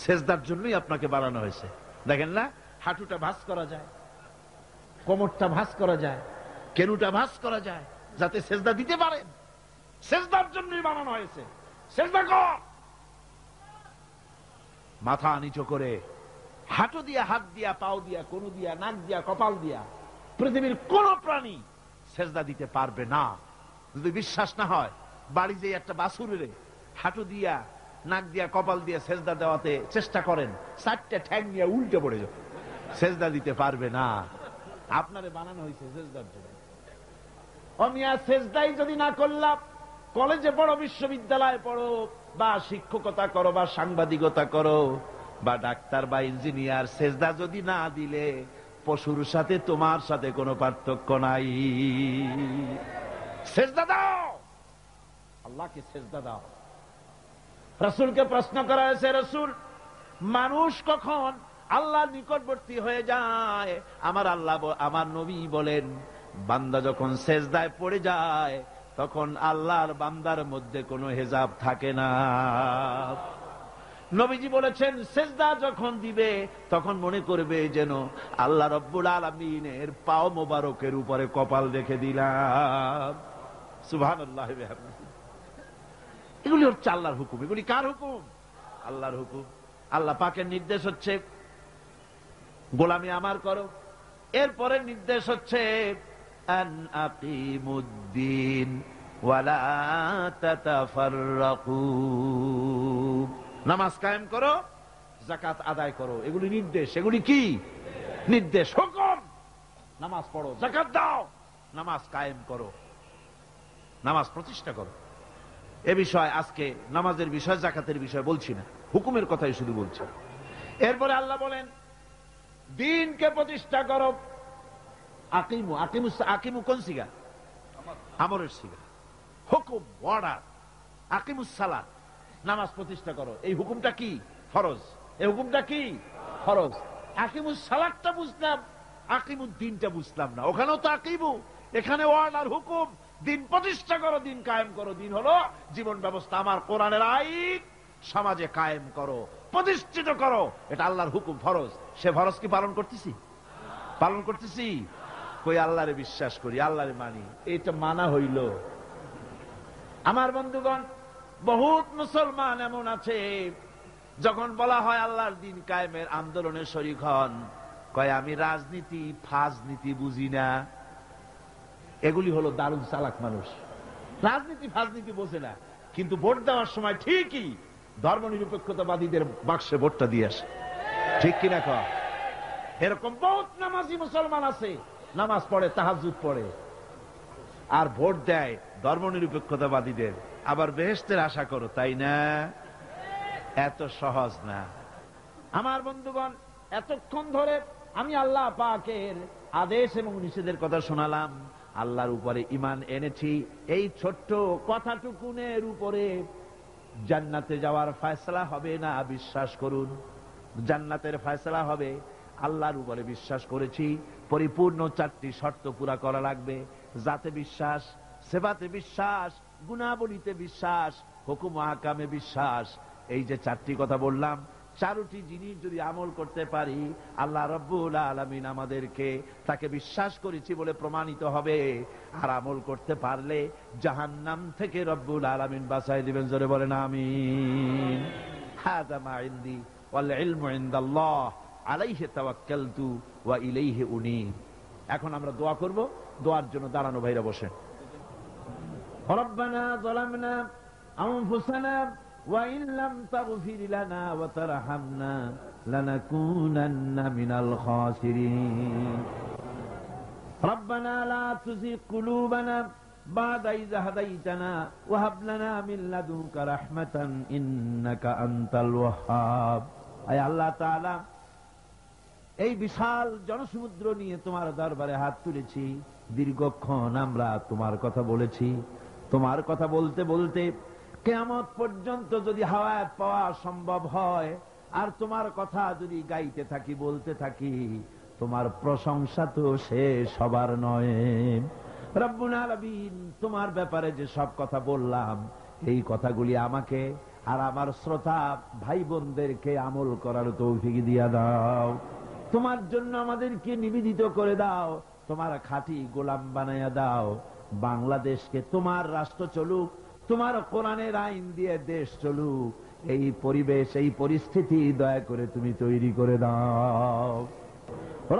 সেজদার জন্যই আপনাকে বানানো হয়েছে। দেখেন না, হাঁটুটা ভাঁজ করা যায়, কোমরটা ভাঁজ করা যায়, কেনুটা ভাঁজ করা যায়, যাতে সেজদা দিতে পারেন। সেজদার জন্যই বানানো হয়েছে। সেজদা কর। মাথা নিচু করে, হাঁটু দিয়া, হাত দিয়া, পাও দিয়া, কনু দিয়া, নাক দিয়া, কপাল দিয়া পৃথিবীর কোন প্রাণী সেজদা দিতে পারবে না। যদি বিশ্বাস না হয়, বাড়ি যে একটা বাছুরে হাঁটু দিয়া, নাক দিয়া, কপাল দিয়া সেজদা দেওয়াতে চেষ্টা করেন, 4টে ঠ্যাং নিয়ে উল্টে পড়ে যাবে, সেজদা দিতে পারবে না। আপনারে বানানো হয়েছে সেজদার জন্য। অমিয়া সেজদাই যদি না করলাম, কলেজে পড়ো, বিশ্ববিদ্যালয়ে পড়ো, বা শিক্ষকতা করো, বা সাংবাদিকতা করো, বা ডাক্তার বা ইঞ্জিনিয়ার, সেজদা যদি না দিলে পশুর সাথে তোমার সাথে কোনো পার্থক্য নাই। সেজদা দাও, আল্লাহকে সেজদা দাও। রাসূলকে প্রশ্ন করা হয়েছে, রাসূল, মানুষ কখন আল্লাহর নিকটবর্তী হয়ে যায়? আমার নবী বলেন, বান্দা যখন সেজদায় পড়ে যায়, তখন আল্লাহর বান্দার মধ্যে কোনো হেজাব থাকে না। নবীজি বলেছেন, সেজদা যখন দিবে তখন মনে করবে যেন আল্লাহ রব্বুল আলামিনের পাও মোবারকের উপরে কপাল রেখে দিলাম। সুবহানাল্লাহ। এগুলি হচ্ছে আল্লাহর হুকুম। এগুলি কার হুকুম? আল্লাহর হুকুম। আল্লাহ পাকের নির্দেশ হচ্ছে গোলামি আমার করো। এরপরে নির্দেশ হচ্ছে আন আকিমুদ্দিন ওয়ালা তাতাফাররাকু, নামাজ কায়েম করো, যাকাত আদায় করো। এগুলি নির্দেশ। এগুলি কি নির্দেশ? হুকুম। নামাজ পড়ো, যাকাত দাও, নামাজ কায়েম করো, নামাজ প্রতিষ্ঠা করো। এ বিষয় আজকে নামাজের বিষয়, যাকাতের বিষয় বলছি না, হুকুমের কথাই শুধু বলছি। এরপরে আল্লাহ বলেন, দ্বীনকে প্রতিষ্ঠা করো। আকিমু, আকিমু, আকিমু কোন সিগা? আমরের সিগা। হুকুম, অর্ডার। আকিমুস সালাত, নামাজ প্রতিষ্ঠা করো। এই হুকুমটা কি? ফরজ। এই হুকুমটা কি? ফরজ। আকিমুস সালাতটা বুঝলাম, আকিমুদ্দিনটা বুঝলাম না। ওখানেও তো আকিমু, এখানে অর্ডার, হুকুম। দিন প্রতিষ্ঠা করো, দিন কায়েম করো। দিন হলো জীবন ব্যবস্থা, আমার কোরআনের আইন সমাজে কায়েম করো, প্রতিষ্ঠিত করো। এটা আল্লাহর হুকুম, ফরজ। সে ফরজ কি পালন করতেছি? পালন করতেছি? কই আল্লাহরে বিশ্বাস করি, আল্লাহরে মানি, এটা মানা হইল। আমার বন্ধুগণ, বহুত মুসলমান এমন আছে, যখন বলা হয় আল্লাহর দিন কায়েমের আন্দোলনে শরীক হন, কয় আমি রাজনীতি, ফাজনীতি বুঝি না। এগুলি হলো দারুণ চালাক মানুষ। রাজনীতি ফাজনীতি বোঝে না, কিন্তু ভোট দেওয়ার সময় ঠিকই ধর্মনিরপেক্ষতাবাদীদের বাক্সে ভোটটা দিয়ে আসে। ঠিক কিনা কয়? এরকম বহুত নামাজি মুসলমান আছে, নামাজ পড়ে, তাহাজ্জুদ পড়ে, আর ভোট দেয় ধর্মনিরপেক্ষতাবাদীদের। আবার বেহেশতের আশা করো, তাই না? এত সহজ না। আমার বন্ধুগণ, এতক্ষণ ধরে আমি আল্লাহ পাকের আদেশ এবং নিষেধের কথা শোনালাম। আল্লাহর উপরে ঈমান এনেছি, এই ছোট্ট কথাটুকুনের উপরে জান্নাতে যাওয়ার ফয়সালা হবে না, বিশ্বাস করুন। জান্নাতের ফয়সালা হবে, আল্লাহর উপরে বিশ্বাস করেছি। পরিপূর্ণ 4টি শর্ত পুরা করা লাগবে। জাতে বিশ্বাস, সেবাতে বিশ্বাস, গুণাবলীতে বিশ্বাস, হুকুম আহকামে বিশ্বাস। এই যে 4টি কথা বললাম, 4টি জিনিস যদি আমল করতে পারি, আল্লাহ রাব্বুল আলামিন আমাদেরকে তাকে বিশ্বাস করেছি বলে প্রমাণিত হবে। আর আমল করতে পারলে জাহান্নাম থেকে রব্বুল আলামিন বাঁচাই দিবেন। জোরে বলেন আমিন। হাযা মা ইনদি ওয়াল ইলমু ইনদাল্লাহ আলাইহি তাওয়াক্কালতু ওয়া ইলাইহি উনীব। এখন আমরা দোয়া করব। দোয়ার জন্য দাঁড়ানো ভাইরা বসে। রব্বানা যালামনা আনফুসানা ওয়া ইন লাম তাগফির লানা ওয়া তারহামনা লানাকুনান্না মিনাল খাসিরিন। রব্বানা লা তুযিগ কুলুবানা বা'দা ইয হাদাইতানা ওয়া হাব লানা মিন লাদুনকা রাহমাতান ইন্নাকা আনতাল ওয়াহ্হাব। আয় আল্লাহ তাআলা, এই বিশাল জনসমুদ্র নিয়ে তোমার দরবারে হাত তুলেছি। দীর্ঘক্ষণ আমরা তোমার কথা বলেছি। তোমার কথা বলতে বলতে কিয়ামত পর্যন্ত যদি হায়াত পাওয়া সম্ভব হয়, আর তোমার কথা যদি গাইতে থাকি, বলতে থাকি, তোমার প্রশংসা তো শেষ হবার নয়। রব্বুল আলামিন, তোমার ব্যাপারে যে সব কথা বললাম, এই কথাগুলি আমাকে আর আমার শ্রোতা ভাই বোনদেরকে আমল করার তৌফিক দিয়া দাও। তোমার জন্য আমাদেরকে নিবেদিত করে দাও। তোমার খাঁটি গোলাম বানাইয়া দাও। বাংলাদেশকে তোমার রাষ্ট্র চলুক, তোমার কোরআনের আইন দিয়ে দেশ চলুক। এই পরিবেশ, এই পরিস্থিতি দয়া করে তুমি তৈরি করে দাও।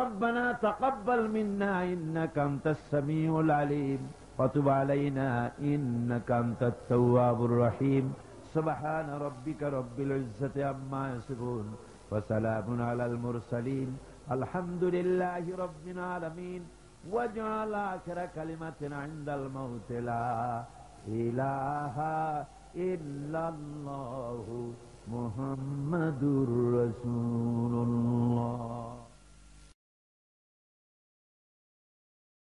রব্বানা তাকাব্বাল মিন্না ইন্নাকা আনতাস সামিউল আলিম ওয়া তুব আলাইনা ইন্নাকা আনতাত তাওয়াবুর রহিম। সুবহানা রাব্বিকা রাব্বিল ইজ্জাতি আম্মা ইয়াসিফুন ওয়া সালামুন আলাল মুরসালিন আলহামদুলিল্লাহি রাব্বিল আলামিন। ওয়াজআল আখিরা কালিমাতিনা ইনদাল মাউত লা ইলাহা ইল্লাল্লাহু মুহাম্মাদুর রাসূলুল্লাহ।